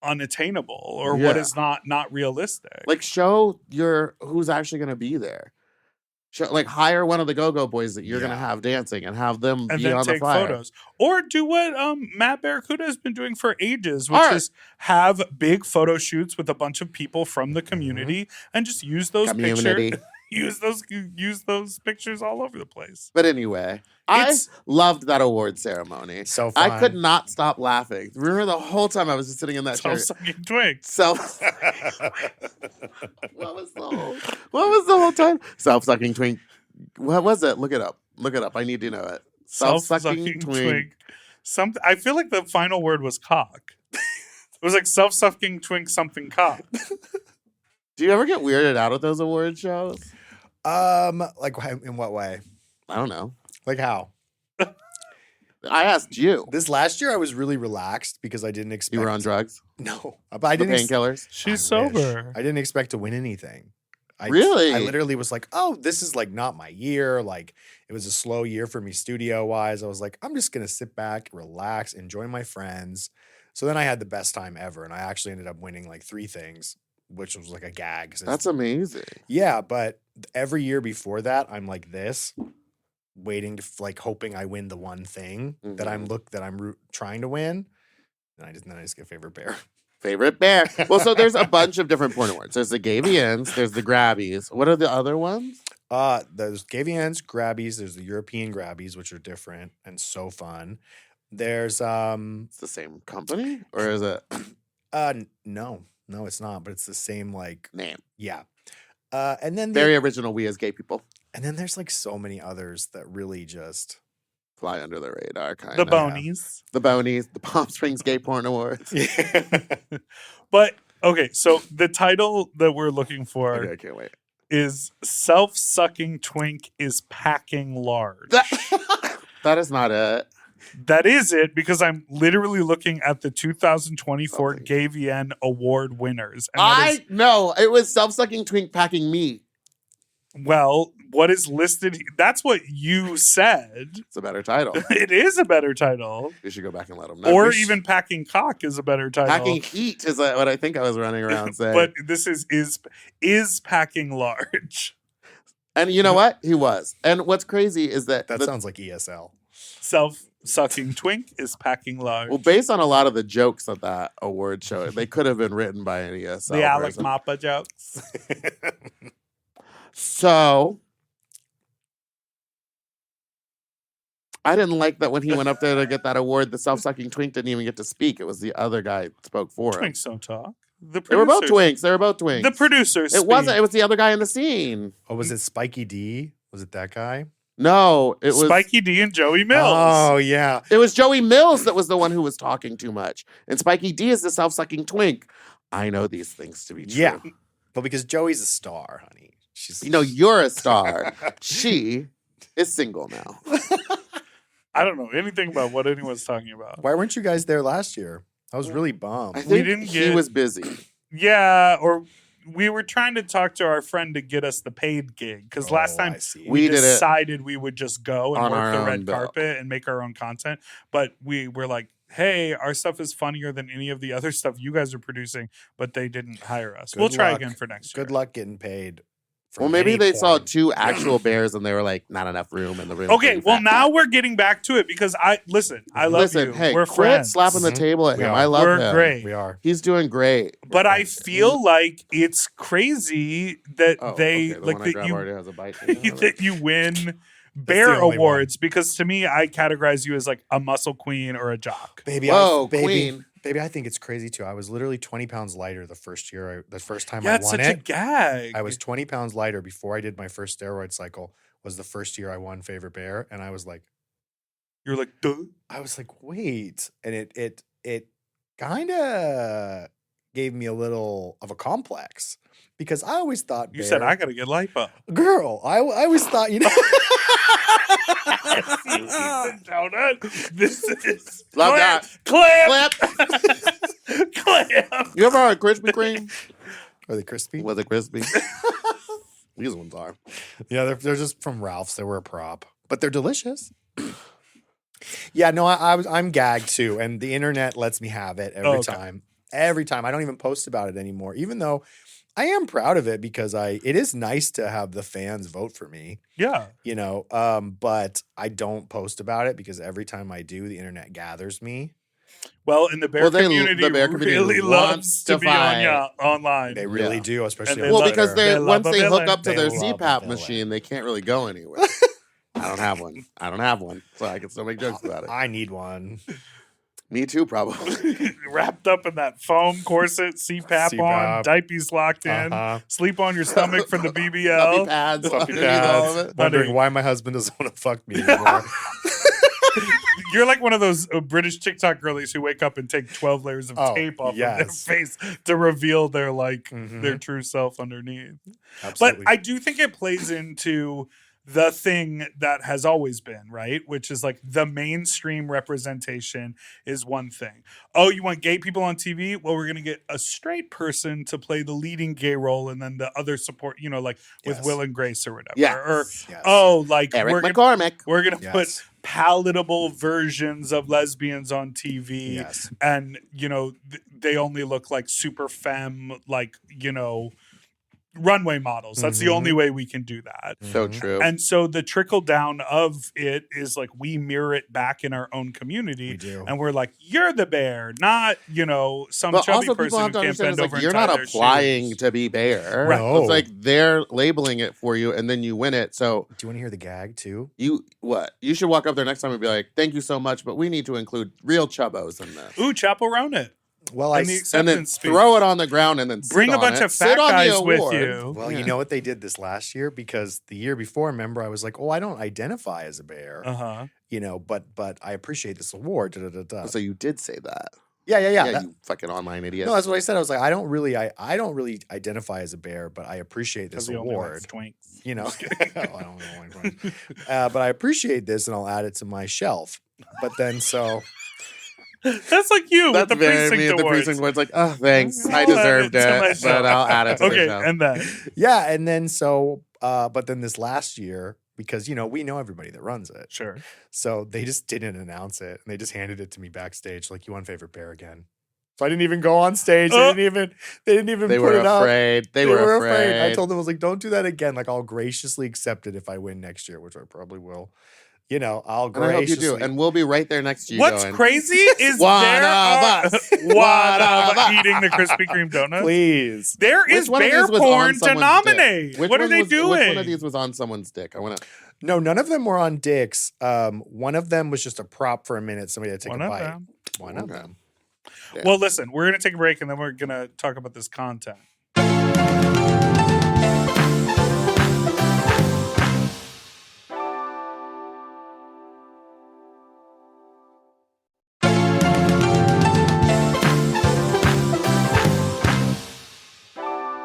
unattainable or what Yeah. is not realistic. Like, show your who's actually going to be there. Show, like, hire one of the Go-Go Boys that you're going to Yeah. have dancing and have them and be then on the take flyer. photos, or do what Matt Barracuda has been doing for ages, which Art. is have big photo shoots with a bunch of people from the community and just use those Community. pictures. use those pictures all over the place. But anyway, I It's- loved that award ceremony. So fun. I could not stop laughing. Remember the whole time I was just sitting in that chair. Self-sucking twink. Self. What was the whole time? Self-sucking twink. What was it? Look it up. Look it up. I need to know it. Self-sucking twink. I feel like the final word was cock. It was like self-sucking twink something cock. Do you ever get weirded out at those award shows? Like in what way? I don't know. Like how? I asked you. This last year I was really relaxed because I didn't expect You were on drugs? No. But I The didn't painkillers? She's I wish. sober. I didn't expect to win anything. Really? I literally was like, oh, this is like not my year. Like it was a slow year for me studio wise. I was like, I'm just going to sit back, relax, enjoy my friends. So then I had the best time ever. And I actually ended up winning like 3 things, which was like a gag. 'Cause That's amazing. yeah. But every year before that, I'm like this, waiting to like hoping I win the one thing that I'm trying to win. And I just get favorite bear. Favorite bear. Well, so there's a bunch of different porn awards. There's the Gavians, there's the Grabbies. What are the other ones? There's Gavians, Grabbies, there's the European Grabbies, which are different and so fun. There's It's the same company? Or is it no, it's not, but it's the same like name? yeah. And then Very original, we as gay people and then there's like so many others that really just fly under the radar, kind The of. bonies. The Bonies, the Palm Springs Gay Porn Awards. But okay, so the title that we're looking for Okay, I can't wait. is Self-Sucking Twink is Packing Large. That is not it. That is it, because I'm literally looking at the 2024 Something. Gavian Award winners. And that is, No, it was self-sucking twink packing meat. well, what is listed? That's what you said. It's a better title. It is a better title. We should go back and let them know. Or We should- even Packing Cock is a better title. packing heat is what I think I was running around saying. But this is Packing Large. And you know what? He was. And what's crazy is that that sounds like ESL. Self-Sucking Twink is Packing Large. well, based on a lot of the jokes of that award show, they could have been written by an ESL the Alec person. Mappa jokes. So I didn't like that when he went up there to get that award, the self-sucking twink didn't even get to speak. It was the other guy that spoke for him. Twinks don't talk. They were both twinks. They were both twinks. The producers. It wasn't. It was the other guy in the scene. Oh, was it Spiky D? Was it that guy? No, it was Spiky D and Joey Mills. Oh yeah. It was Joey Mills that was the one who was talking too much. And Spiky D is the self-sucking twink. I know these things to be true. Yeah. But because Joey's a star, honey. She's You know, you're a star. She is single now. I don't know anything about what anyone's talking about. Why weren't you guys there last year? I was really bummed. I think didn't he get- was busy. Yeah, or we were trying to talk to our friend to get us the paid gig because last Oh, time I see. We did it decided we would just go and on our work the own red bill. carpet and make our own content. But we were like, hey, our stuff is funnier than any of the other stuff you guys are producing, but they didn't hire us. Good We'll try luck. again for next year. Good luck getting paid. for Well, maybe any they saw porn. 2 actual bears and they were like, not enough room in the room. Okay, well now we're getting back to it because I love you. Hey, we're quit friends. slapping the Mhm. table at We him. are. I love We're him. great. We are. He's doing great. But I feel like it's crazy that Oh, they okay, the like one I that grabbed you already has a bite. that you win bear the only awards because to me I categorize you as like a muscle queen or a jock. Baby, Whoa, baby, queen. baby, I think it's crazy too. I was literally 20 pounds lighter the first year. The first time Yeah, I it's won such a it, gag. I was 20 pounds lighter before I did my first steroid cycle. Was the first year I won favorite bear, and I was like, You're like, duh. wait, and it kind of gave me a little of a complex because I always thought You said I got to get lipo. girl. I always thought You eat the donut. This is Love that. Clamp. You ever had Krispy Kreme? Are they crispy? Was it crispy? These ones are. Yeah, they're just from Ralph's. They were a prop, but they're delicious. Yeah, no, I'm gagged too, and the internet lets me have it every time. Every time. I don't even post about it anymore, even though I am proud of it because it is nice to have the fans vote for me. Yeah. You know, but I don't post about it because every time I do, the internet gathers me. Well, in the bear community, the bear community really loves to be online. They really do, especially And Well, because once they hook up to their love a CPAP villain. machine, they can't really go anywhere. I don't have one, so I can still make jokes about it. I need one. Me too, probably. Wrapped up in that foam corset, CPAP on, diapers locked in, sleep on your stomach for the Puppy BBL. pads. Puppy underneath all of pads. it. Wondering why my husband doesn't want to fuck me anymore. You're like one of those British TikTok girlies who wake up and take 12 layers of tape off of their face to reveal their their true self underneath. Absolutely. But I do think it plays into the thing that has always been, right? Which is like the mainstream representation is one thing. Oh, you want gay people on TV? Well, we're going to get a straight person to play the leading gay role and then the other support, like with Will and Grace or whatever. Yes. Or, Eric McCormick. We're going to put palatable versions of lesbians on TV. Yes. And, they only look like super femme, runway models. That's the only way we can do that. So true. And so the trickle down of it is like we mirror it back in our own community. We do. And we're like, you're the bear, not, some But chubby also person people who have to can't understand bend it's over like and you're tie not their applying shoes. to be bear. Right. No. It's like they're labeling it for you and then you win it. So Do you want to hear the gag too? you should walk up there next time and be like, thank you so much, but we need to include real chubbos in this. Ooh, chaperone it. Well, And the And then acceptance speech. throw it on the ground and then Bring sit a bunch on it. of fat Sit on the guys with award. you. Well, you know what they did this last year? Because the year before, remember, I was like, oh, I don't identify as a bear. Uh-huh. But I appreciate this award. Da, da, da, da. So you did say that. Yeah. Yeah, you fucking online idiot. No, that's what I said. I was like, I don't really identify as a bear, but I appreciate this Because he only award. likes twinks. You know, I don't know. But I appreciate this, and I'll add it to my shelf. But then That's like you That's with the very precinct me at the awards. precinct where it's like, oh, thanks. I I'll add deserved it to it, myself. but I'll add it to the Okay, show. and then yeah, and then but then this last year, because we know everybody that runs it, sure. so they just didn't announce it, and they just handed it to me backstage, like, you won favorite bear again. So I didn't even go on stage. They didn't even They put were it up. afraid. They were afraid. I told them, I was like, don't do that again. Like, I'll graciously accept it if I win next year, which I probably will. I'll And I hope you graciously. do. And we'll be right there next to you. What's going, crazy is One there of are us. one One of of us. eating the Krispy Kreme donuts. Please. There Which is one of bear these was on porn to someone's nominate. dick? Which What are one they was- doing? Which one of these was on someone's dick? I want to. No, none of them were on dicks. One of them was just a prop for a minute. Somebody had to take One a of bite. them. One of Okay. them. Yeah. Well, listen, we're going to take a break and then we're going to talk about this content.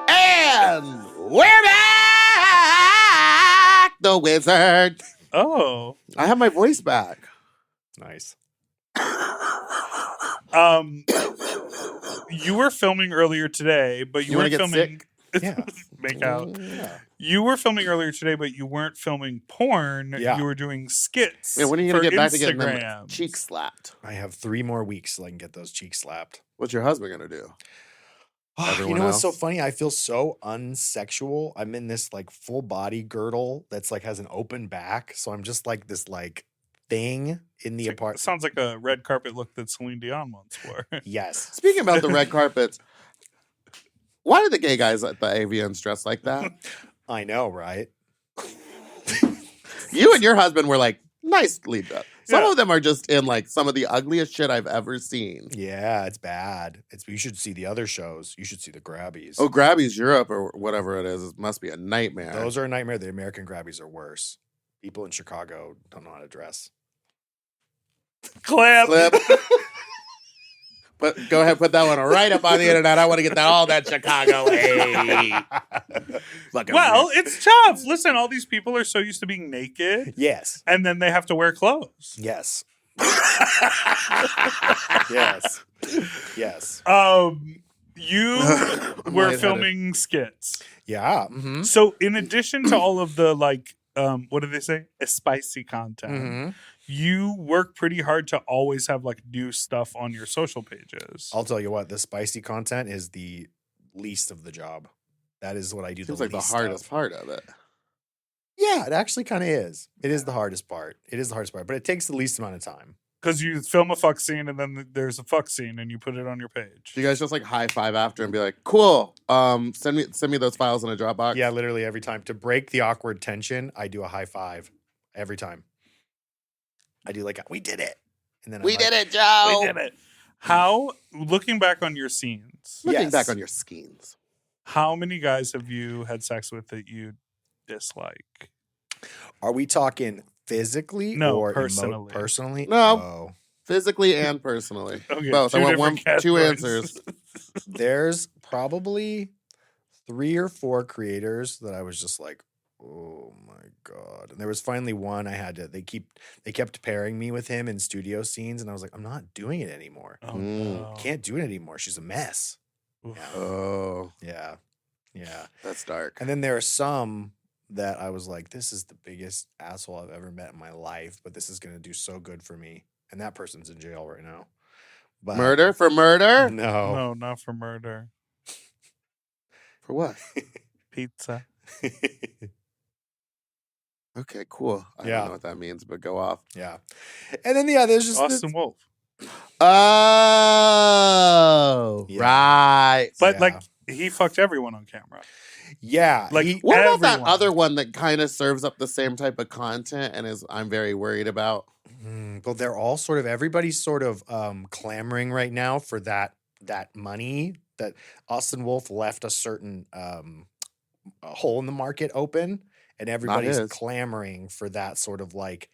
And we're back, the wizard. Oh. I have my voice back. Nice. You were filming earlier today, but you You wanna weren't get filming. Yeah. Make out. Yeah. You were filming earlier today, but you weren't filming porn. Yeah. You were doing skits. Yeah, when are you going to for get back to getting them Instagram. cheeks slapped? I have 3 more weeks till I can get those cheeks slapped. What's your husband going to do? You Everyone know what's so else? funny? I feel so unsexual. I'm in this like full body girdle that's like has an open back. So I'm just like this like thing in the apartment. Sounds like a red carpet look that Celine Dion once wore. Yes. Speaking about the red carpets, why do the gay guys at the AVNs dress like that? I know, right? You and your husband were like nicely dressed. Some Yeah. of them are just in like some of the ugliest shit I've ever seen. Yeah, it's bad. You should see the other shows. You should see the Grabbies. Oh, Grabby's Europe or whatever it is. It must be a nightmare. Those are a nightmare. The American Grabbies are worse. People in Chicago don't know how to dress. Clap. Clip. Go ahead, put that one right up on the internet. I want to get all that Chicago hate. Well, it's tough. Listen, all these people are so used to being naked. Yes. And then they have to wear clothes. Yes. Yes. Yes. You were filming skits. Yeah. Mm-hmm. So in addition to all of the like, what do they say? Spicy content. Mm-hmm. You work pretty hard to always have like new stuff on your social pages. I'll tell you what, the spicy content is the least of the job. That is what I do. Seems the like the least hardest of. part of it. Yeah, it actually kind of is. It is the hardest part. It is the hardest part, but it takes the least amount of time. Because you film a fuck scene and then there's a fuck scene and you put it on your page. Do you guys just like high five after and be like, "Cool, send me those files in a Dropbox"? Yeah, literally every time. To break the awkward tension, I do a high five every time. I do like, we did it. And then We did it, Joe. We did it. How, looking back on your scenes, Looking back on your skeins. how many guys have you had sex with that you dislike? Are we talking physically No, or personally. personally? No. Oh. Physically and personally. Okay, Both. I want two categories. answers. There's probably 3 or 4 creators that I was just like, oh my God. And there was finally one I had to, they kept pairing me with him in studio scenes. And I was like, I'm not doing it anymore. Oh, Mm. no. Can't do it anymore. She's a mess. Oof. Yeah. Oh, Yeah. Yeah. that's dark. And then there are some that I was like, this is the biggest asshole I've ever met in my life, but this is going to do so good for me. And that person's in jail right now. But Murder for murder? No. No, not for murder. For what? Pizza. Okay, cool. I Yeah. don't know what that means, but go off. Yeah. And then, yeah, there's just Austin Wolf. Oh, Yeah. right. But Yeah. like, he fucked everyone on camera. yeah. Like, What about that everyone. other one that kind of serves up the same type of content and is I'm very worried about? But they're all sort of, everybody's sort of clamoring right now for that money that Austin Wolf left a certain a hole in the market open, and everybody's his. clamoring for that sort of like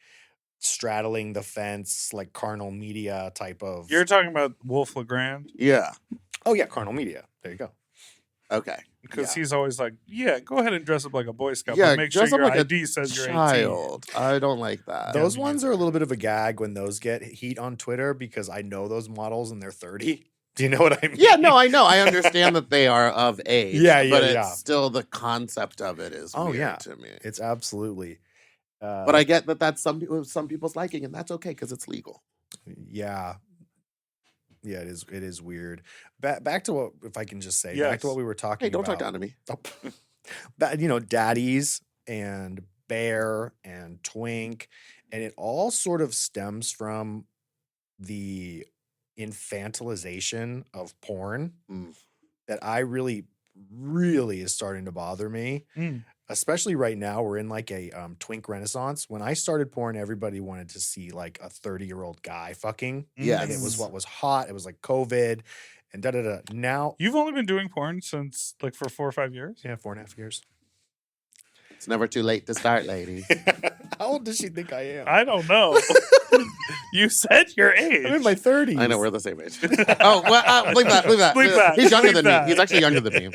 straddling the fence, like carnal media type of. You're talking about Wolf LeGrand? Yeah. Oh yeah, carnal media. There you go. Okay. Because Yeah. he's always like, yeah, go ahead and dress up like a Boy Scout, Yeah, but make sure dress up your like a ID says you're 18. Child. I don't like that. Those me ones are a little bit of a gag when those get heat on Twitter because I know those models and they're 30. Do you know what I mean? Yeah, no, I know. I understand that they are of age. Yeah, yeah, But it's yeah. still the concept of it is weird yeah. to me. It's absolutely. But I get that that's some people's liking, and that's okay because it's legal. Yeah. Yeah, it is weird. Back to what, if I can just say, back Yes. to what we were talking Hey, don't about. talk down to me. Daddies and Bear and Twink, and it all sort of stems from the infantilization of porn that I really is starting to bother me. Especially right now, we're in like a twink renaissance. When I started porn, everybody wanted to see like a 30-year-old guy fucking. Yes. And it was what was hot. It was like COVID and da-da-da. Now, You've only been doing porn since like for 4 or 5 years? yeah, 4.5 years. It's never too late to start, lady. How old does she think I am? I don't know. You said your age. I'm in my 30s. I know we're the same age. Oh, well, leave that. Bleep that. He's younger Bleep than that. me. He's actually younger than me.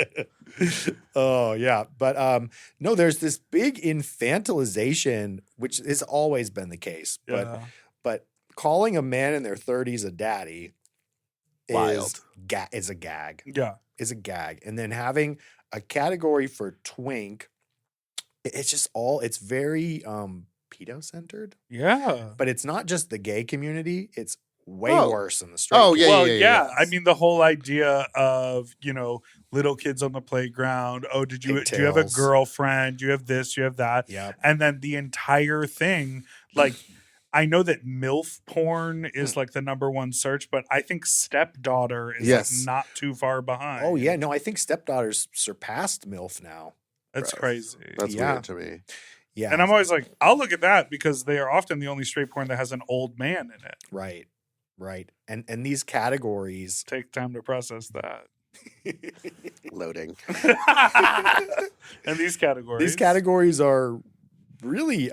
Oh yeah, but no, there's this big infantilization, which has always been the case. Yeah. But calling a man in their 30s a daddy Wild. is a gag. Yeah. Is a gag, and then having a category for twink, it's just it's very pedo centered. Yeah. But it's not just the gay community; it's way Oh. worse in the straight. Oh, yeah, Well, yeah, yeah. yeah. I mean, the whole idea of, little kids on the playground. Oh, do you have a Pigtails. girlfriend? Do you have this? Do you have that? Yeah. And then the entire thing, like, I know that MILF porn is like the #1 search, but I think stepdaughter is Yes. like not too far behind. Oh yeah, no, I think stepdaughters surpassed MILF now. That's Gross. crazy. That's Yeah. weird to me. Yeah, And I'm always like, I'll look at that because they are often the only straight porn that has an old man in it. right. And these categories, Take time to process that. Loading. And these categories. are really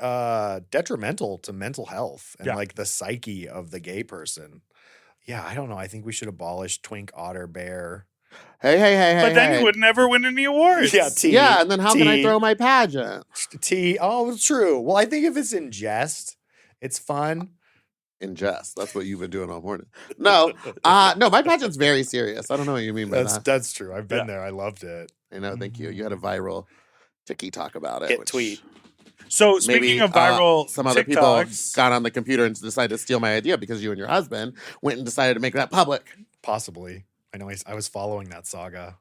detrimental to mental health and Yeah. like the psyche of the gay person. Yeah, I don't know. I think we should abolish Twink, Otter, Bear. Hey. But then you would never win any awards. Yeah, T. Yeah, and then how can I T. throw my pageant? T. Oh, true. Well, I think if it's in jest, it's fun. In jest. That's what you've been doing all morning. No, my pageant's very serious. I don't know what you mean by that. That's true. I've been there. I loved it. I know, thank you. You had a viral TikTok about it. Hit tweet. So speaking of viral, some other people TikToks, got on the computer and decided to steal my idea because you and your husband went and decided to make that public. Possibly. I know I was following that saga.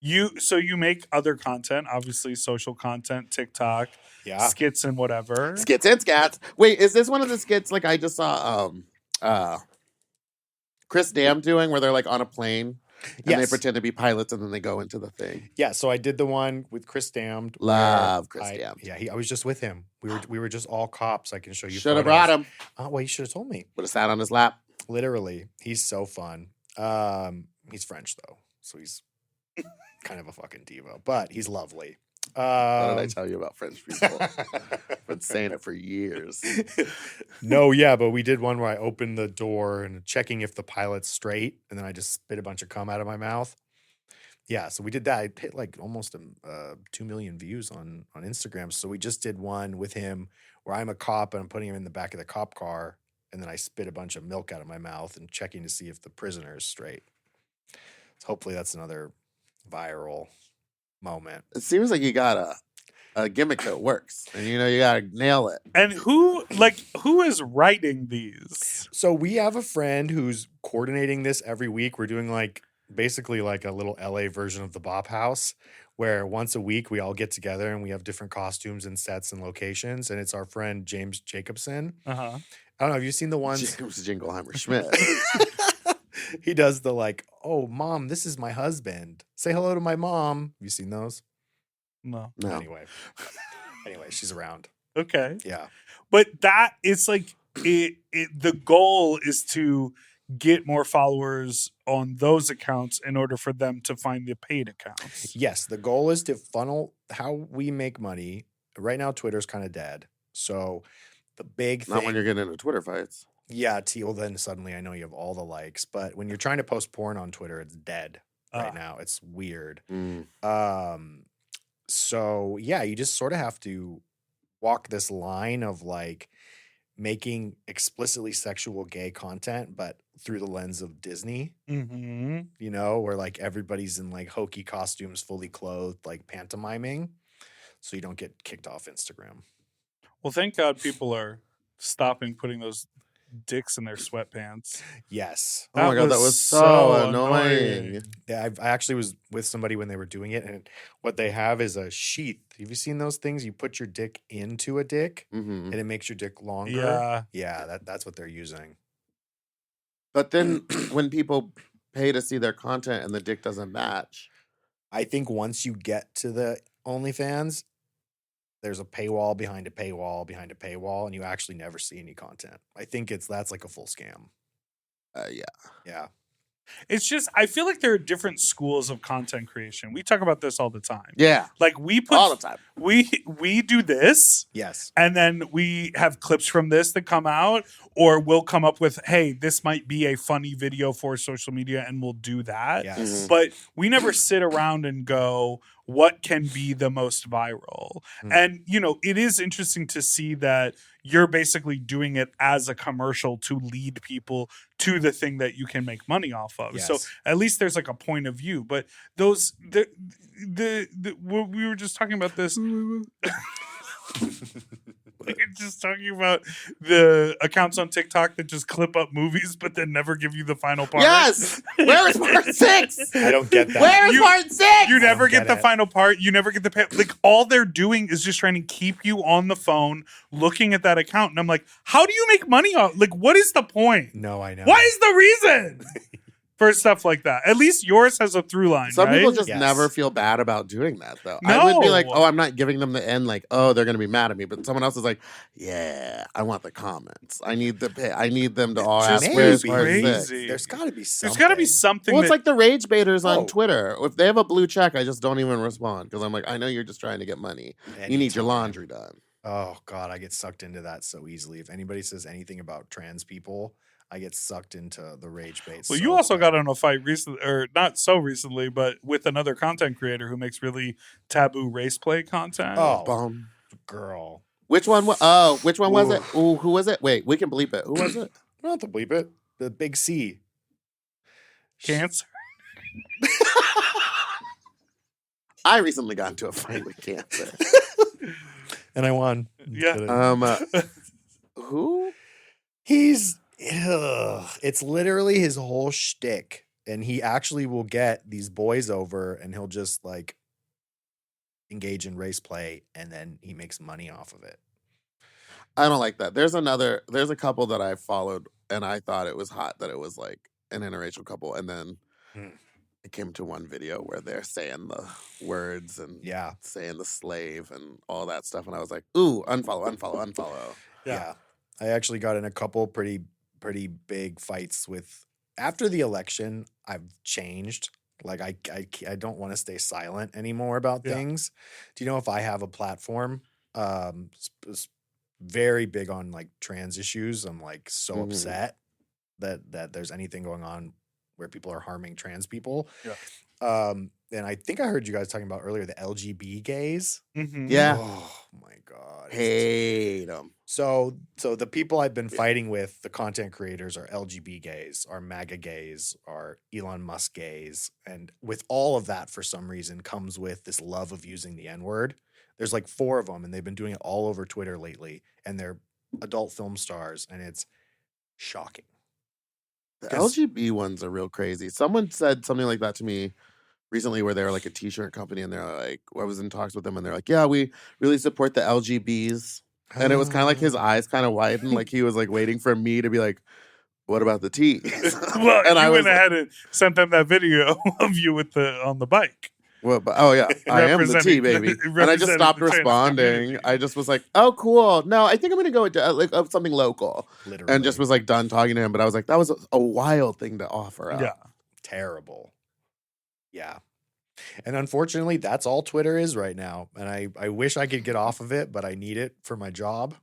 you make other content, obviously social content, TikTok, skits and whatever. Skits and scats. Wait, is this one of the skits like I just saw Chris Dam doing where they're like on a plane and they pretend to be pilots and then they go into the thing? Yeah, so I did the one with Chris Damned. Love Chris Damned. Yeah, I was just with him. We were just all cops. I can show you. Should have brought him. Oh, well, you should have told me. Would have sat on his lap. Literally, he's so fun. He's French though, so he's kind of a fucking diva, but he's lovely. What did I tell you about French people? I've been saying it for years. No, yeah, but we did one where I opened the door and checking if the pilot's straight, and then I just spit a bunch of cum out of my mouth. Yeah, so we did that. It hit like almost 2 million views on Instagram. So we just did one with him where I'm a cop and I'm putting him in the back of the cop car, and then I spit a bunch of milk out of my mouth and checking to see if the prisoner is straight. So hopefully that's another viral moment. It seems like you got a gimmick that works, and you gotta nail it. And who is writing these? So we have a friend who's coordinating this every week. We're doing basically like a little LA version of the Bop House, where once a week we all get together and we have different costumes and sets and locations. And it's our friend James Jacobson. Uh-huh. I don't know. Have you seen the ones? James Jingleheimer Schmidt. He does the oh, mom, this is my husband. Say hello to my mom. Have you seen those? No. Anyway, she's around. Okay. Yeah. But that is the goal is to get more followers on those accounts in order for them to find the paid accounts. Yes. The goal is to funnel how we make money. Right now, Twitter's kind of dead. So the big thing. Not when you're getting into Twitter fights. Yeah, well, then suddenly I know you have all the likes. But when you're trying to post porn on Twitter, it's dead right now. It's weird. So, yeah, you just sort of have to walk this line of making explicitly sexual gay content, but through the lens of Disney, where everybody's in hokey costumes, fully clothed, pantomiming. So you don't get kicked off Instagram. Well, thank God people are stopping putting those dicks in their sweatpants. Yes. Oh my God, that was so annoying. Yeah, I actually was with somebody when they were doing it, and what they have is a sheath. Have you seen those things? You put your dick into a dick, and it makes your dick longer. Yeah. Yeah, that's what they're using. But then when people pay to see their content and the dick doesn't match. I think once you get to the OnlyFans, there's a paywall behind a paywall behind a paywall, and you actually never see any content. I think that's like a full scam. Yeah. It's just, I feel like there are different schools of content creation. We talk about this all the time. Yeah. We put all the time. We do this. Yes. And then we have clips from this that come out, or we'll come up with, hey, this might be a funny video for social media, and we'll do that. Yes. But we never sit around and go, what can be the most viral? And, it is interesting to see that you're basically doing it as a commercial to lead people to the thing that you can make money off of. Yes. So at least there's a point of view. But those, we were just talking about this. We were just talking about the accounts on TikTok that just clip up movies but then never give you the final part. Yes! Where is part 6? I don't get that. Where is part 6? You never get the final part. You never get the all they're doing is just trying to keep you on the phone looking at that account. And I'm like, how do you make money off? What is the point? No, I know. What is the reason? For stuff like that. At least yours has a through line. Some right? people just Yes. never feel bad about doing that, though. No. I would be like, oh, I'm not giving them the end, they're going to be mad at me. But someone else is like, yeah, I want the comments. I need them to all ask, where's part 6? crazy. There's got to be something. There's got to be something. Well, it's like the rage baiters on Oh. Twitter. If they have a blue check, I just don't even respond because I'm like, I know you're just trying to get money. You need your laundry done. Oh, God, I get sucked into that so easily. If anybody says anything about trans people, I get sucked into the rage bait. Well, you also got in a fight recently, or not so recently, but with another content creator who makes really taboo race play content. Oh, Bum. girl. Which one? Which one was it? Ooh, who was it? Wait, we can bleep it. Who was it? I don't have to bleep it. The big C. Cancer. I recently got into a fight with Cancer. And I won. Yeah. Who? It's literally his whole shtick. And he actually will get these boys over and he'll just like engage in race play and then he makes money off of it. I don't like that. There's a couple that I followed and I thought it was hot that it was like an interracial couple. And then it came to one video where they're saying the words and saying the slave and all that stuff. And I was like, ooh, unfollow. Yeah. I actually got in a couple pretty big fights with, after the election, I've changed. Like I don't want to stay silent anymore about things. Do you know if I have a platform very big on like trans issues? I'm like so upset that there's anything going on where people are harming trans people. Yeah. And I think I heard you guys talking about earlier the LGB gays. Mm-hmm. Yeah. Oh my God. Hate them. So the people I've been fighting with, the content creators, are LGB gays, are MAGA gays, are Elon Musk gays. And with all of that, for some reason, comes with this love of using the N-word. There's like 4 of them, and they've been doing it all over Twitter lately. And they're adult film stars, and it's shocking. The LGB ones are real crazy. Someone said something like that to me recently where they were like a t-shirt company and they're like, I was in talks with them and they're like, yeah, we really support the LGBs. And it was kind of like his eyes kind of widened, like he was like waiting for me to be like, what about the T? Well, and I went ahead and sent them that video of you with on the bike. Well, but, oh yeah, I am the T, baby. And I just stopped responding. I just was like, oh, cool. No, I think I'm going to go into like something local. Literally. And just was like done talking to him. But I was like, that was a wild thing to offer up. Yeah. Terrible. Yeah. And unfortunately, that's all Twitter is right now. And I wish I could get off of it, but I need it for my job.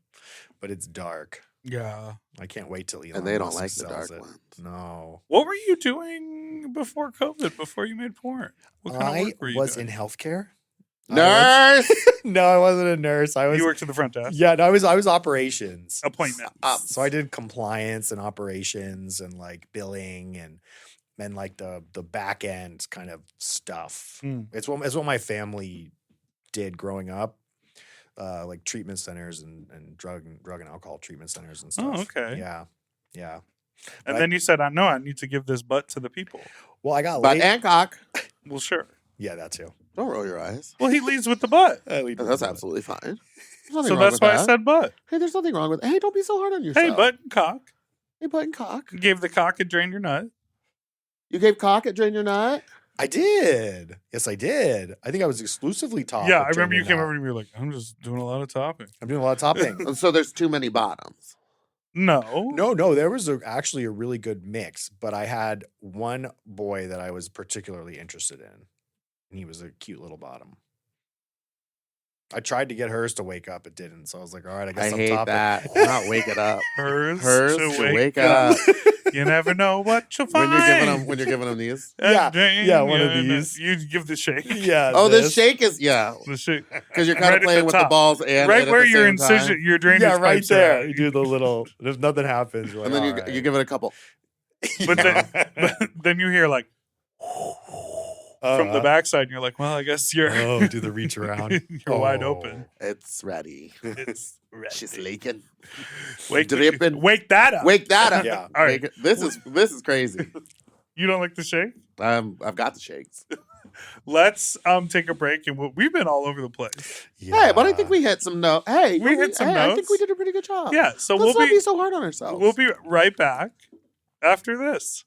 But it's dark. Yeah. I can't wait till Elon And they don't Musk like the dark it. ones. No. What were you doing before COVID, before you made porn? What kind of work were you was doing? in healthcare. Nurse! No, I wasn't a nurse. You worked at the front desk? Yeah, no, I was operations. Appointments. So I did compliance and operations and like billing and like the back end kind of stuff. It's what my family did growing up. Like treatment centers and drug and alcohol treatment centers and stuff. Oh, okay. Yeah. And then you said, I know I need to give this butt to the people. Well, I got Butt and cock. Well, sure. Yeah, that too. Don't roll your eyes. Well, he leads with the butt. That's absolutely fine. So that's why I said butt. Hey, there's nothing wrong with it. Hey, don't be so hard on yourself. Hey, butt and cock. Hey, butt and cock. You gave the cock and drained your nut. You gave cock at Drain Your Nut? I did. Yes, I did. I think I was exclusively top. Yeah, I remember you came over and you were like, I'm just doing a lot of topping. I'm doing a lot of topping. So there's too many bottoms. No. No. There was actually a really good mix, but I had one boy that I was particularly interested in, and he was a cute little bottom. I tried to get hers to wake up. It didn't. So I was like, all right, I guess I'm hate topping. that. Not wake it up. Hers to wake up. You never know what you'll find. When you're giving them these. Yeah, one of these. You give the shake. Yeah. Oh, the shake is the shake because you're kind of playing with the balls and right where your incision, your drainage. Yeah, right pipes there. are. You do the little. If nothing happens, and then you give it a couple. But then you hear like from the backside, and you're like, well, I guess you're. Do the reach around. You're wide open. It's ready. It's ready. She's leaking. Dripping. Wake that up. Wake that up. Yeah. All right. This is crazy. You don't like the shake? I've got the shakes. Let's take a break, and we've been all over the place. Yeah. Hey, but I think we hit some notes. Hey, we hit some notes. I think we did a pretty good job. Yeah. So Let's not be so hard on ourselves. We'll be right back after this.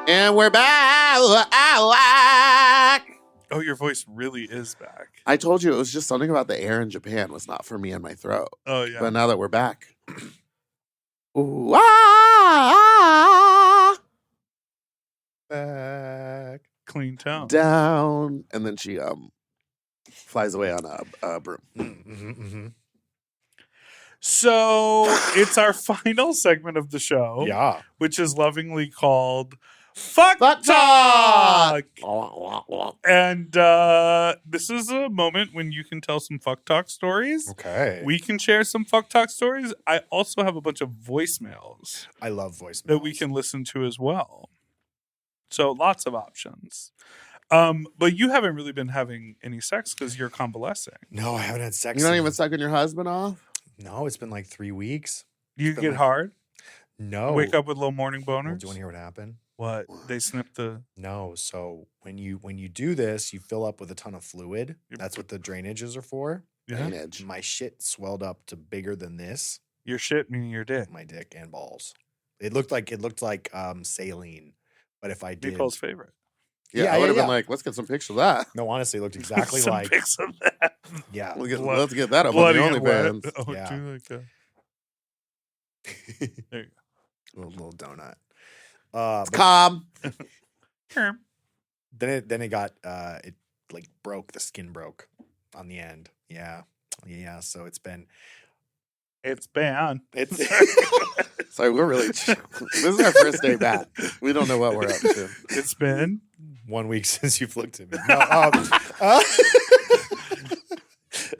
And we're back. Oh, your voice really is back. I told you it was just something about the air in Japan was not for me and my throat. Oh, yeah. But now that we're back. Ooh, ah! ah, Back. Clean tone. down, and then she flies away on a broom. So it's our final segment of the show, Yeah. which is lovingly called Fuck Fuck Talk. Talk! And this is a moment when you can tell some fuck talk stories. Okay. We can share some fuck talk stories. I also have a bunch of voicemails I love voicemails. that we can listen to as well. So lots of options. But you haven't really been having any sex because you're convalescing. No, I haven't had sex. You not in- even sucking your husband off? No, it's been like 3 weeks. You been get like- hard. No. Wake up with little morning Well, boners. do you want to hear what happened? What? They snip the. No. So when you do this, you fill up with a ton of fluid. That's what the drainages are for. Yeah. Drainage. My shit swelled up to bigger than this. Your shit meaning your dick. My dick and balls. It looked like saline. But if I did, Meatball's favorite. Yeah, Yeah, I would have yeah, been like, let's get some pictures of that. no, honestly, it looked exactly Some like pics of that. yeah. Blood- Let's get that up on the Bloody and wet. OnlyFans. Oh, Yeah. do like a. There you little donut. But Calm. go. then it got it like broke. The skin broke on the end. Yeah. So it's It's banned. Sorry, we're really. This is our first day back. We don't know what we're up to. It's been 1 week since you've looked at me. No,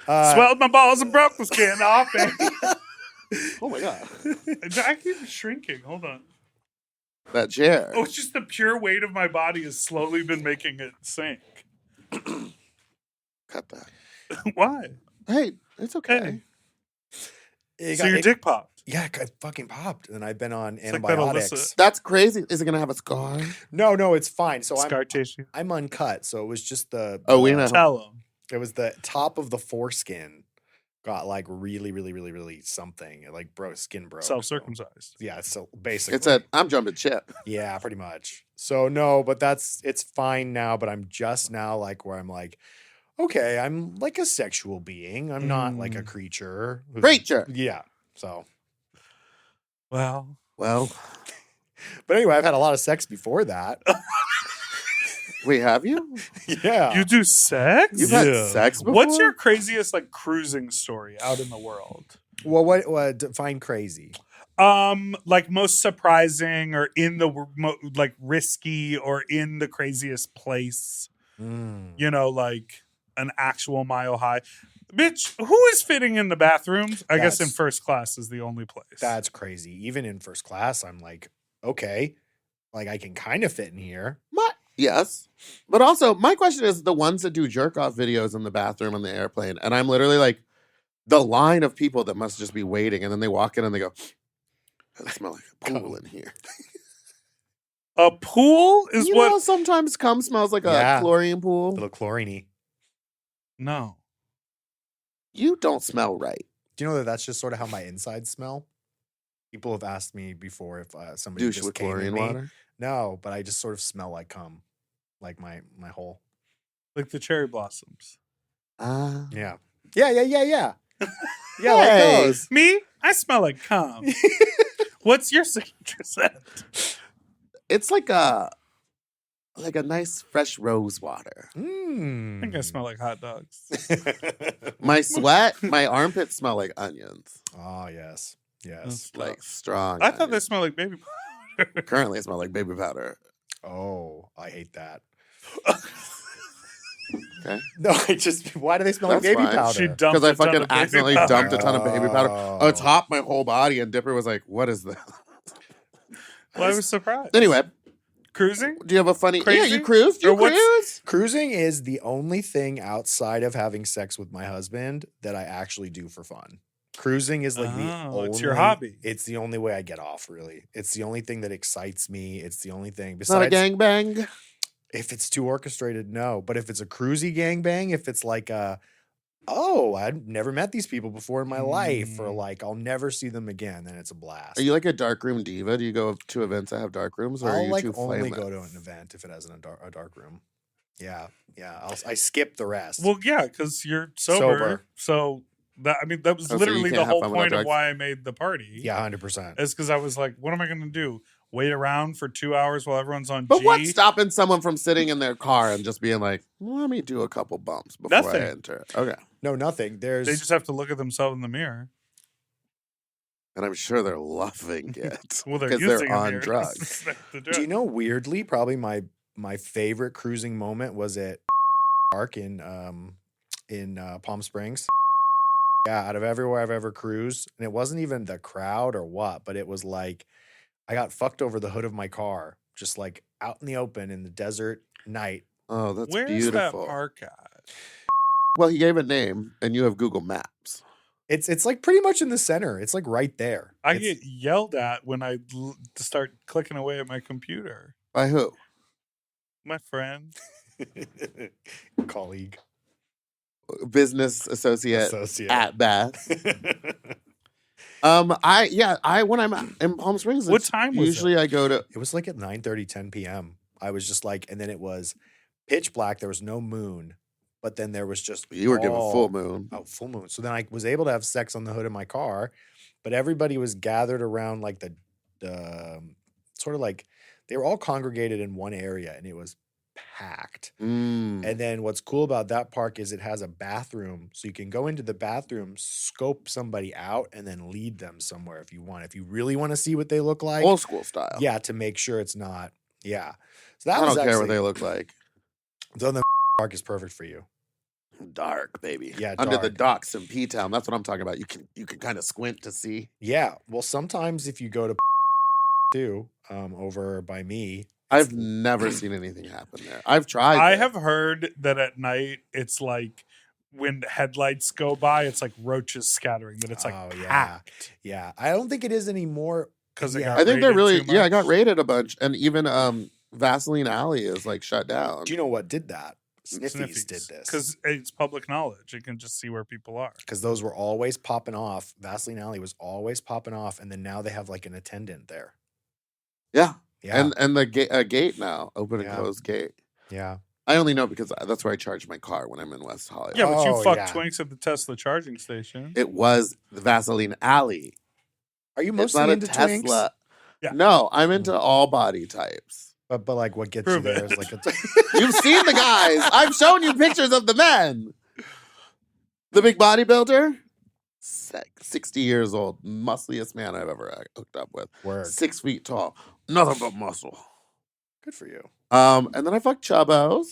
swelled my balls and broke the skin off. Baby. Oh my god, I keep shrinking. Hold on. that chair. Oh, it's just the pure weight of my body has slowly been making it sink. Cut that. Why? Hey, it's okay. it So your dick popped. Yeah, it fucking popped, and I've been on like that antibiotics. Alyssa- That's crazy. Is it gonna have a scar? No, it's fine. So Scar tissue. I'm uncut, so it was just the Oh, we know. Tell them. It was the top of the foreskin got like really something. It like skin broke. Self circumcised. Yeah, so basically It's I'm jumping ship. yeah, pretty much. So no, but it's fine now. But I'm just now like where I'm like, okay, I'm like a sexual being. I'm not like a creature. Creature. Yeah. So, Well, Well, but anyway, I've had a lot of sex before that. wait, have you? Yeah. you do sex? You've had sex before? What's your craziest like cruising story out in the world? Well, what define crazy? Like most surprising or in the like risky or in the craziest place. You know, like an actual mile high. Bitch, who is fitting in the bathrooms? I guess in That's- first class is the only place. That's crazy. Even in first class, I'm like, okay, like I can kind of fit in here. Yes. But also, my question is the ones that do jerk off videos in the bathroom on the airplane. And I'm literally like, the line of people that must just be waiting. And then they walk in and they go, it smells like a pool in here. a pool is You what know, sometimes cum smells like a Yeah. chlorine pool. A little chlorine. no. You don't smell right. Do you know that that's just sort of how my insides smell? People have asked me before if somebody Douche just with came in chlorine me. water. No, but I just sort of smell like cum, like my hole. Like the cherry blossoms. Ah. Yeah. Yeah. Yeah, Hey. like those. Me? I smell like cum. What's your signature scent? It's like a nice fresh rose water. I Mm. think I smell like hot dogs. My sweat, my armpits smell like onions. Oh, yes. Yes. Like strong. I thought they onions. smelled like baby powder. Currently, it smell like baby powder. Oh, I hate that. Okay. No, why do they smell like That's baby fine. powder? She dumped Because I a ton fucking of baby accidentally powder. dumped a ton of baby powder. Oh, it's hot my whole body. And Dipper was like, what is that? Well, I was surprised. Anyway, Cruising? do you have a funny... Yeah, Crazy? you cruised? Or You what's- cruised? Cruising is the only thing outside of having sex with my husband that I actually do for fun. Cruising is like the Oh, only... it's your hobby. It's the only way I get off, really. It's the only thing that excites me. It's the only thing. It's not a Besides, gangbang? if it's too orchestrated, no. But if it's a cruisy gangbang, if it's like I've never met these people before in my life, or like I'll never see them again, then it's a blast. Are you like a darkroom diva? Do you go to events that have dark rooms? Or are I'll you like too only flameless? go to an event if it has a dark room. Yeah. I skip the rest. Well, yeah, because you're sober. Sober. So That was Oh, so you literally can't the have whole fun without point of drugs? why I made the party. Yeah, 100%. Is because I was like, what am I going to do? Wait around for 2 hours while everyone's on But G? what's stopping someone from sitting in their car and just being like, let me do a couple bumps before Nothing. I enter? Okay. No, nothing. They just have to look at themselves in the mirror. And I'm sure they're loving it Well, they're because using they're a on mirror. drugs. Do you know, weirdly, probably my favorite cruising moment was at park in Palm Springs. Yeah, out of everywhere I've ever cruised, and it wasn't even the crowd or what, but it was like I got fucked over the hood of my car, just like out in the open in the desert night. Oh, that's Where's beautiful. that park at? Well, he gave a name, and you have Google Maps. It's like pretty much in the center. It's like right there. I It's- get yelled at when I start clicking away at my computer. By who? My friend. colleague Business associate associate. at best. I when I'm in Palm Springs, What time was usually I go to. It was like at 9:30, 10 p.m. I was just like, and then it was pitch black. There was no moon, but then there was just You were given full moon. Oh, full moon. So then I was able to have sex on the hood of my car, but everybody was gathered around like the sort of like they were all congregated in one area, and it was packed. Mm. And then what's cool about that park is it has a bathroom, so you can go into the bathroom, scope somebody out, and then lead them somewhere if you want. If you really want to see what they look like, Old school style. yeah, to make sure it's not. Yeah, so that I was don't care actually, what they look like. So the park is perfect for you. Dark, baby. Yeah, Under the dark. docks in P Town. That's what I'm talking about. You can kind of squint to see. Yeah, well, sometimes if you go to too, over by me, I've never seen anything happen there. I've tried. I it. have heard that at night it's like when headlights go by, it's like roaches scattering. That it's like oh yeah, packed yeah. I don't think it is anymore. because Yeah. I think they're really. Too much. Yeah, I got raided a bunch, and even Vaseline Alley is like shut down. Do you know what did that? Sniffies did this because it's public knowledge. You can just see where people are. because those were always popping off. Vaseline Alley was always popping off, and then now they have like an attendant there. Yeah, Yeah, and the gate now, open and Yeah. close gate. yeah. I only know because that's where I charge my car when I'm in West Hollywood. Yeah, but you Oh, fuck yeah. twinks at the Tesla charging station. It was the Vaseline Alley. Are you It's mostly not a into Tesla. twinks? Yeah. No, I'm into all body types. But like what gets Prove you there it. is like a You've seen the guys. I've shown you pictures of the men. The big bodybuilder, 60 years old, muscliest man I've ever hooked up with. word. 6 feet tall, nothing but muscle. Good for you. And then I fuck chubbos.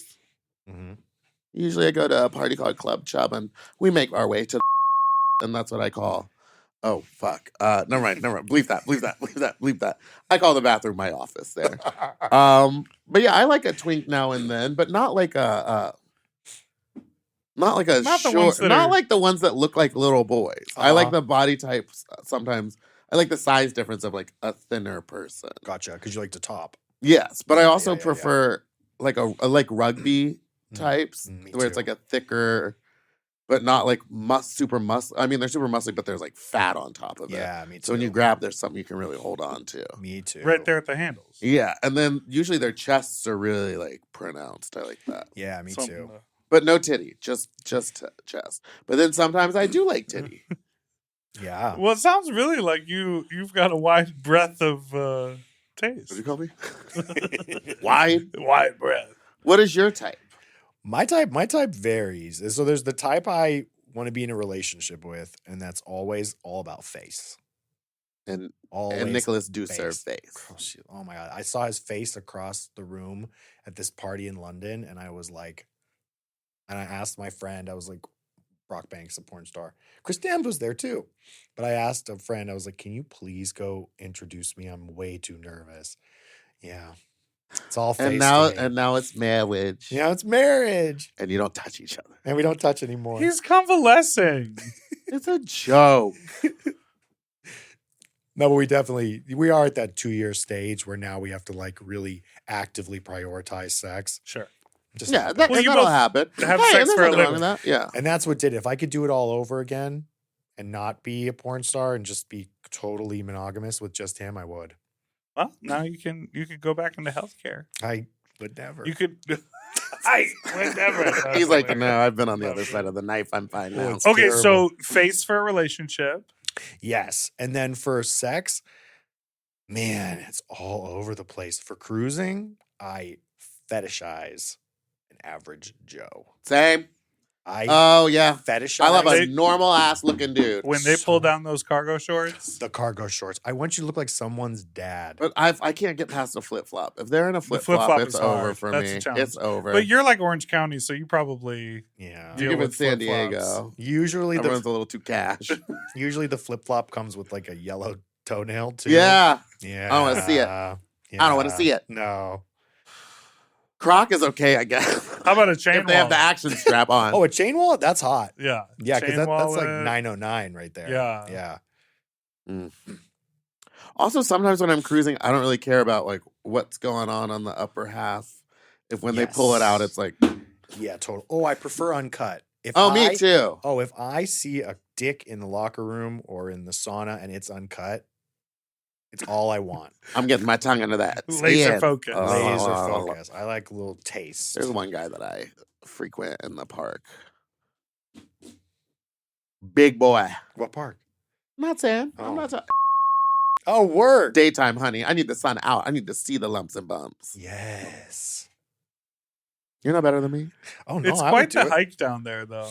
Mm-hmm. Usually I go to a party called Club Chub, and we make our way to and that's what I call. Oh fuck! Never mind. Bleep that. I call the bathroom my office there. But yeah, I like a twink now and then, but not like a Not the ones short, that not are- like the ones that look like little boys. I like Uh-huh. the body types. Sometimes I like the size difference of like a thinner person. Gotcha. Because you like to top. Yes, but I also Yeah. prefer like a like rugby types Me where it's too. like a thicker, but not like super muscle. I mean, they're super muscly, but there's like fat on top of it. Yeah, me too. So when you grab, there's something you can really hold on to. Me too. Right there at the handles. Yeah, and then usually their chests are really like pronounced. I like that, Yeah, me Something too. to- but no titty, just chest. But then sometimes I do like titty. Yeah. Well, it sounds really like you've got a wide breadth of taste. What do you call me? Wide. Wide breadth. What is your type? My type varies. So there's the type I want to be in a relationship with, and that's always all about face. And Always. Nicholas do serve face. Oh, shit. Oh my god! I saw his face across the room at this party in London, and I was like, and I asked my friend, I was like, Brock Banks, a porn star. Chris Dams was there too, but I asked a friend, I was like, can you please go introduce me? I'm way too nervous. Yeah, it's all face. And now it's marriage. yeah, it's marriage, And you don't touch each other. and we don't touch anymore. He's convalescing. It's a joke. No, but we are at that 2-year stage where now we have to like really actively prioritize sex. Sure. Just Yeah, happen. that, Well, and you that'll both happen. have Hey, sex and there's for a nothing wrong living. with that. Yeah. And that's what did it. If I could do it all over again and not be a porn star and just be totally monogamous with just him, I would. Well, now you can go back into healthcare. I would never. You could I would never. That's He's like, hilarious. no, I've been on the other side of the knife. I'm fine Oh, now. it's Okay, terrible. so face for a relationship. Yes. And then for sex, man, it's all over the place. For cruising, I fetishize an average Joe. Same. I Oh, yeah. fetishize I love a They- normal ass looking dude. When they pull So- down those cargo shorts. the cargo shorts. I want you to look like someone's dad. But I can't get past a flip flop. If they're in a flip flop, flip-flop it's is over hard. for That's a me. challenge. It's over. But you're like Orange County, so you probably Yeah. deal You're in with San flip-flops. Diego. Usually Everyone's a little too cash. the flip flop comes with like a yellow toenail too. Yeah. Yeah. I don't wanna see it. Yeah. I don't wanna see it. No. Croc is okay, I guess. How about a chain if they have the wallet? action strap on. Oh, a chain wallet? That's hot. Yeah. Yeah, because Chain that's like wallet. 909 right there. Yeah. Yeah. Also, sometimes when I'm cruising, I don't really care about like what's going on the upper half. If when they pull it out, Yes. it's like, Yeah, total. Oh, I prefer uncut. If me too. Oh, if I see a dick in the locker room or in the sauna and it's uncut, it's all I want. I'm getting my tongue into that. Laser skin. focus. Laser Oh. focus. I like a little taste. There's one guy that I frequent in the park. Big boy. What park? I'm not saying. Oh. I'm not saying. Oh, word. Daytime, honey. I need the sun out. I need to see the lumps and bumps. Yes. You're not better than me. Oh no, It's I would quite do the it. hike down there, though.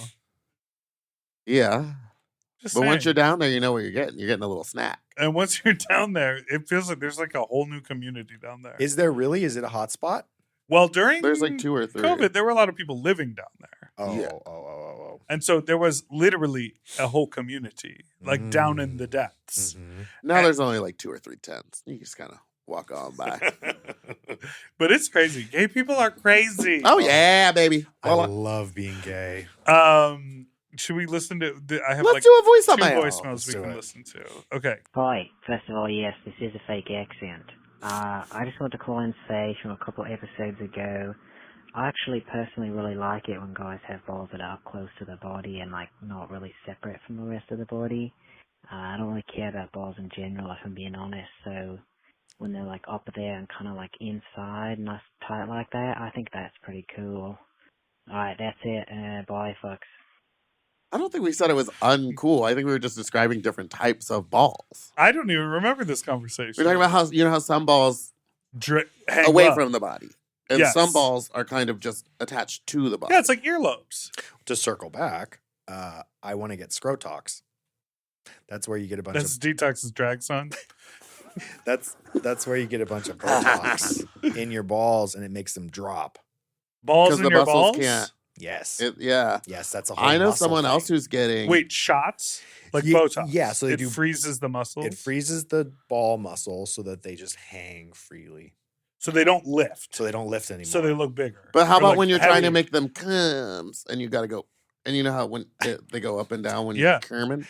Yeah. Just But once saying. you're down there, you know what you're getting. You're getting a little snack. And once you're down there, it feels like there's like a whole new community down there. Is there really? Is it a hot spot? Well, during There's like 2 or 3. COVID, there were a lot of people living down there. Oh, Yeah. oh. And so there was literally a whole community, like down in the depths. Mhm. Now there's only like 2 or 3 tents. You just kind of walk on by. But it's crazy. Gay people are crazy. Oh, yeah, baby. I Well, love being gay. Should we listen to? I have let's like do a voice two on my voicemails Let's we do can it. listen to. Okay. Hi. First of all, yes, this is a fake accent. I just want to call and say from a couple episodes ago, I actually personally really like it when guys have balls that are close to the body and like not really separate from the rest of the body. I don't really care about balls in general, if I'm being honest. So when they're like up there and kind of like inside, nice tight like that, I think that's pretty cool. All right, that's it. Bye, fucks. I don't think we said it was uncool. I think we were just describing different types of balls. I don't even remember this conversation. We're talking about how some balls hang away low. from the body, and Yes. some balls are kind of just attached to the body. Yeah, it's like earlobes. To circle back, I want to get Scrotox. That's where you get a bunch That's Detox's drag son. of that's where you get a bunch of Botox in your balls and it makes them drop. Balls 'Cause in the your muscles balls? can't. Yes. Yeah, Yes, that's a whole I know muscle someone else thing. who's getting. Wait, shots? Like Ye- Botox? yeah, so they it do- freezes the muscles? It freezes the ball muscle so that they just hang freely. So they don't lift. So they don't lift anymore. So they look bigger. But how Or, about like, when you're trying to heavier. make them comes and you got to go, and you know how when they go up and down when Yeah. you're kerming?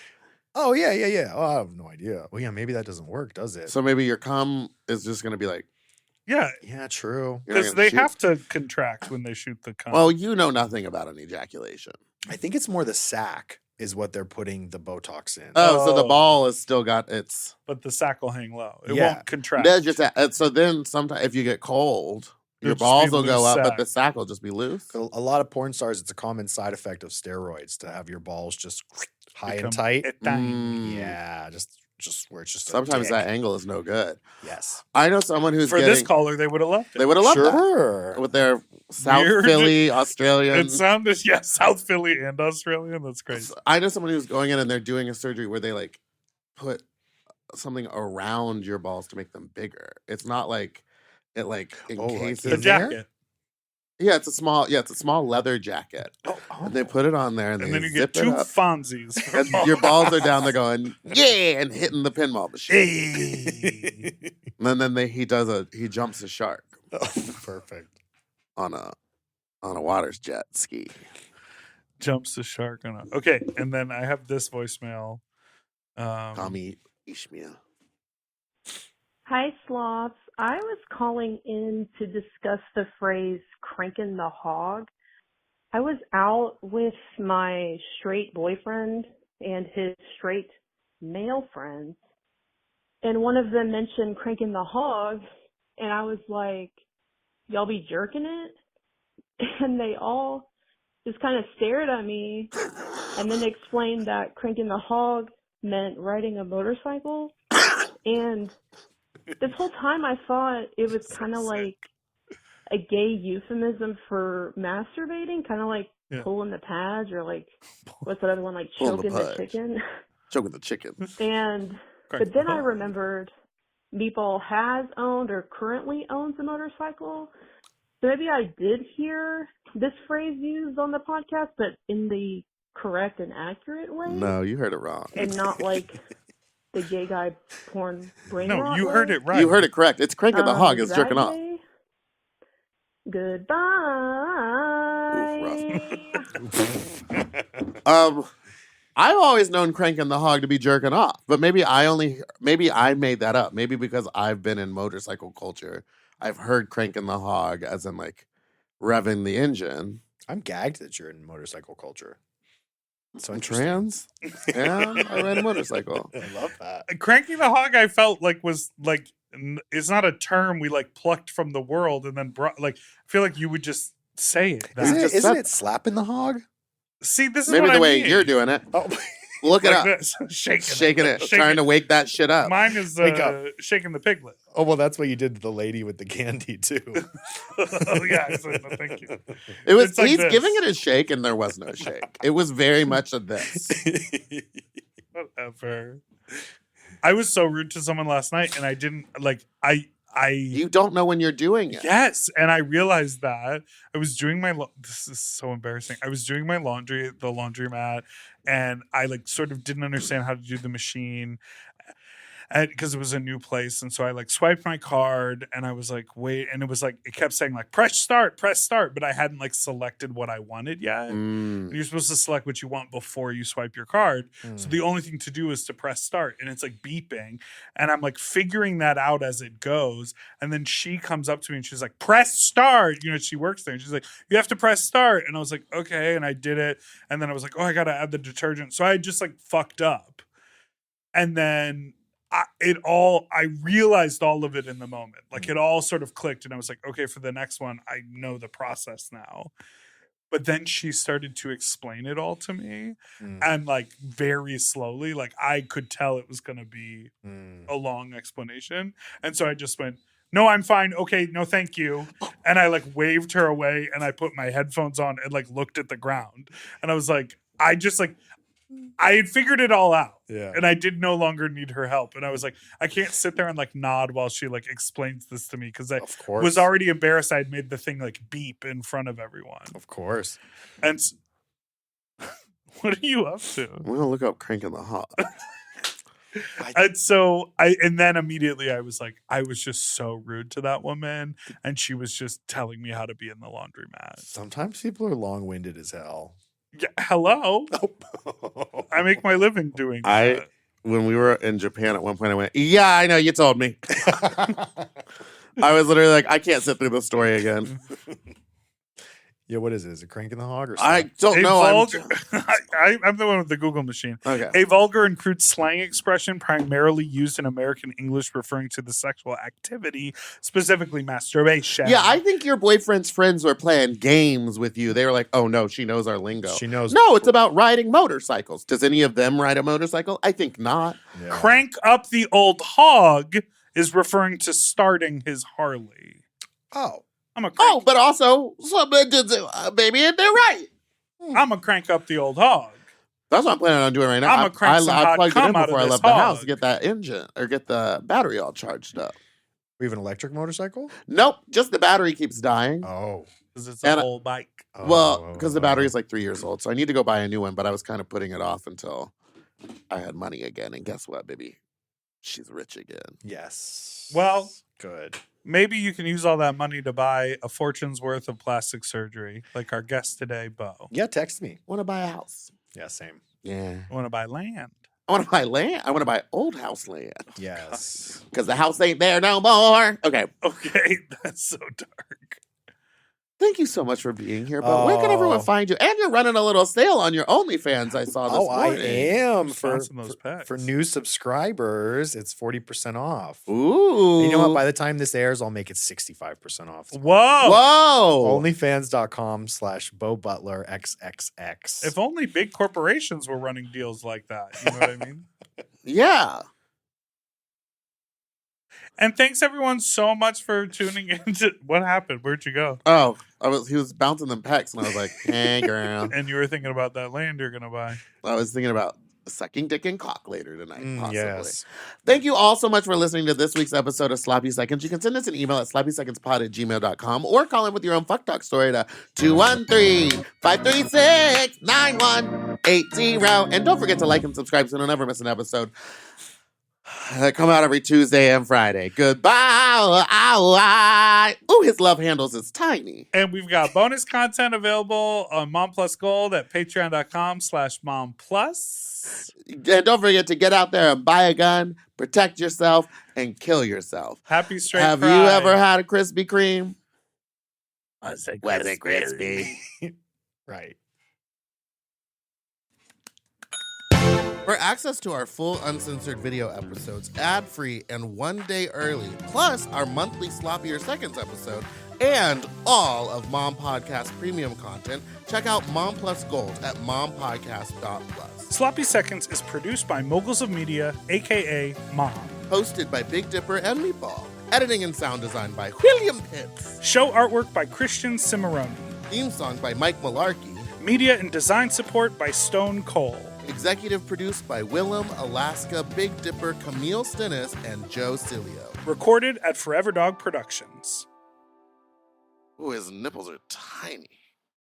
Oh yeah. Oh, I have no idea. Oh yeah, maybe that doesn't work, does it? So maybe your cum is just going to be like, Yeah, yeah, true. you're not because gonna they shoot. have to contract when they shoot the cum. Well, you know nothing about an ejaculation. I think it's more the sack is what they're putting the Botox in. Oh, so the Oh. ball has still got its. but the sack will hang low. It Yeah. won't contract. There's just so then sometimes if you get cold, your It'll just balls be will go loose up, but sack. the sack will just be loose. A lot of porn stars, it's a common side effect of steroids to have your balls just high Become and tight. a thing. Mm. Yeah, just where it's just a Sometimes dick. that angle is no good. Yes. I know someone who's For getting. this caller, they would have loved it. They would have loved that Sure. with their South Weird. Philly Australian. It sounded, South Philly and Australian. That's crazy. I know someone who's going in and they're doing a surgery where they like put something around your balls to make them bigger. It's not like it like Oh, like encases. The in there? jacket. Yeah, it's a small leather jacket. Oh, And they put it on there and, And they then you zip get it two up. Fonzies. And your balls are down there going, yeah, and hitting the pinball machine. Hey. And then he jumps a shark Oh, perfect. on a water jet ski. Jumps the shark on a. Okay, and then I have this voicemail. Tommy Ishmael. Hi, sloths. I was calling in to discuss the phrase cranking the hog. I was out with my straight boyfriend and his straight male friends, and one of them mentioned cranking the hog, and I was like, y'all be jerking it? and they all just kind of stared at me and then explained that cranking the hog meant riding a motorcycle. And this whole time I thought it was kind of like a gay euphemism for masturbating, kind of like pulling the pads, or like, what's that other one, like choking the chicken? Choking the chicken. And, but then I remembered Meatball has owned or currently owns a motorcycle. So maybe I did hear this phrase used on the podcast, but in the correct and accurate way. No, you heard it wrong. And not like the gay guy porn brain No, rot you way. heard it right. You heard it correct. It's cranking the hog. It's jerking off. Way? Goodbye. I've always known cranking the hog to be jerking off, but maybe I made that up. Maybe because I've been in motorcycle culture, I've heard cranking the hog as in like revving the engine. I'm gagged that you're in motorcycle culture. So Trans? Yeah, I ride a motorcycle. I love that. Cranking the hog, I felt like was like, it's not a term we like plucked from the world and then brought, like, I feel like you would just say it. Isn't it slapping the hog? See, this is maybe what the I way mean. you're doing it. Oh. Look it Like up. this. Shaking it. Trying to wake that shit up. Mine is Wake up. shaking the piglet. Oh, well, that's what you did to the lady with the candy, too. Oh, yeah, I said, no, thank you. It was It's like he's this. giving it a shake and there was no shake. It was very much a this. Whatever. I was so rude to someone last night, and I didn't like. You don't know when you're doing it. Yes, and I realized that I was doing my. This is so embarrassing. I was doing my laundry at the laundromat, and I like sort of didn't understand how to do the machine, because it was a new place, and so I like swiped my card, and I was like, wait, and it was like it kept saying like press start, but I hadn't like selected what I wanted yet. And you're supposed to select what you want before you swipe your card. So the only thing to do is to press start, and it's like beeping, and I'm like figuring that out as it goes. And then she comes up to me and she's like, press start. You know, she works there, and she's like, you have to press start. And I was like, okay, and I did it. And then I was like, oh, I gotta add the detergent. So I just like fucked up, and then I realized all of it in the moment. Like it all sort of clicked, and I was like, okay, for the next one, I know the process now. But then she started to explain it all to me, and like very slowly, like I could tell it was going to be a long explanation. And so I just went, no, I'm fine. Okay, no, thank you. And I like waved her away, and I put my headphones on and like looked at the ground. And I was like, I had figured it all out, and I did no longer need her help. And I was like, I can't sit there and like nod while she like explains this to me, because I was already embarrassed. I had made the thing like beep in front of everyone. Of course. And what are you up to? We're gonna look up cranking the hog. And so and then immediately I was like, I was just so rude to that woman, and she was just telling me how to be in the laundromat. Sometimes people are long-winded as hell. Yeah, hello. I make my living doing that. When we were in Japan at one point, I went, yeah, I know, you told me. I was literally like, I can't sit through the story again. Yeah, what is it? Is it cranking the hog or I something? don't know. I'm the one with the Google machine. Okay. A vulgar and crude slang expression primarily used in American English referring to the sexual activity, specifically masturbation. Yeah, I think your boyfriend's friends were playing games with you. They were like, oh no, she knows our lingo. She knows. No, it's about riding motorcycles. Does any of them ride a motorcycle? I think not. Yeah. Crank up the old hog is referring to starting his Harley. Oh. But also, maybe they're right. I'm going to crank up the old hog. That's what I'm planning on doing right now. I'm gonna crank some hot plugged it cum in out of before I this left the house hog. to get that engine or get the battery all charged up. We have an electric motorcycle? Nope, just the battery keeps dying. Oh. Because it's an old bike. Well, because the battery is like 3 years old, so I need to go buy a new one. But I was kind of putting it off until I had money again. And guess what, baby? She's rich again. Yes. Well, good. Maybe you can use all that money to buy a fortune's worth of plastic surgery, like our guest today, Beau. Yeah, text me. Want to buy a house? Yeah, same. Yeah. I want to buy land. I want to buy land. I want to buy old house land. Yes. Because the house ain't there no more. Okay. Okay, that's so dark. Thank you so much for being here, Beau. Where can everyone find you? And you're running a little sale on your OnlyFans, I saw this morning. I am. For those new subscribers, it's 40% off. Ooh. And you know what? By the time this airs, I'll make it 65% off. Whoa. Whoa. Onlyfans.com/Beau Butler XXX. If only big corporations were running deals like that. You know what I mean? Yeah. And thanks everyone so much for tuning in to what happened. Where'd you go? Oh, he was bouncing them pecs, and I was like, hey, girl. And you were thinking about that land you're gonna buy. I was thinking about sucking dick and cock later tonight, possibly. Yes. Thank you all so much for listening to this week's episode of Sloppy Seconds. You can send us an email at sloppysecondspod@gmail.com or call in with your own fuck talk story to 213-536-9180. And don't forget to like and subscribe so you'll never miss an episode. They come out every Tuesday and Friday. Goodbye. Ooh, his love handles is tiny. And we've got bonus content available on Mom Plus Gold at patreon.com/Mom Plus. And don't forget to get out there and buy a gun, protect yourself, and kill yourself. Happy straight Have pride. you ever had a Krispy Kreme? Was it crispy? Right. For access to our full uncensored video episodes, ad-free and 1 day early, plus our monthly Sloppier Seconds episode, and all of Mom Podcast premium content, check out Mom Plus Gold at mompodcast.plus. Sloppy Seconds is produced by Moguls of Media, a.k.a. Mom. Hosted by Big Dipper and Meatball. Editing and sound design by William Pitts. Show artwork by Christian Cimarroni. Theme song by Mike Malarkey. Media and design support by Stone Cole. Executive produced by Willem, Alaska, Big Dipper, Camille Stennis, and Joe Cilio. Recorded at Forever Dog Productions. Ooh, his nipples are tiny.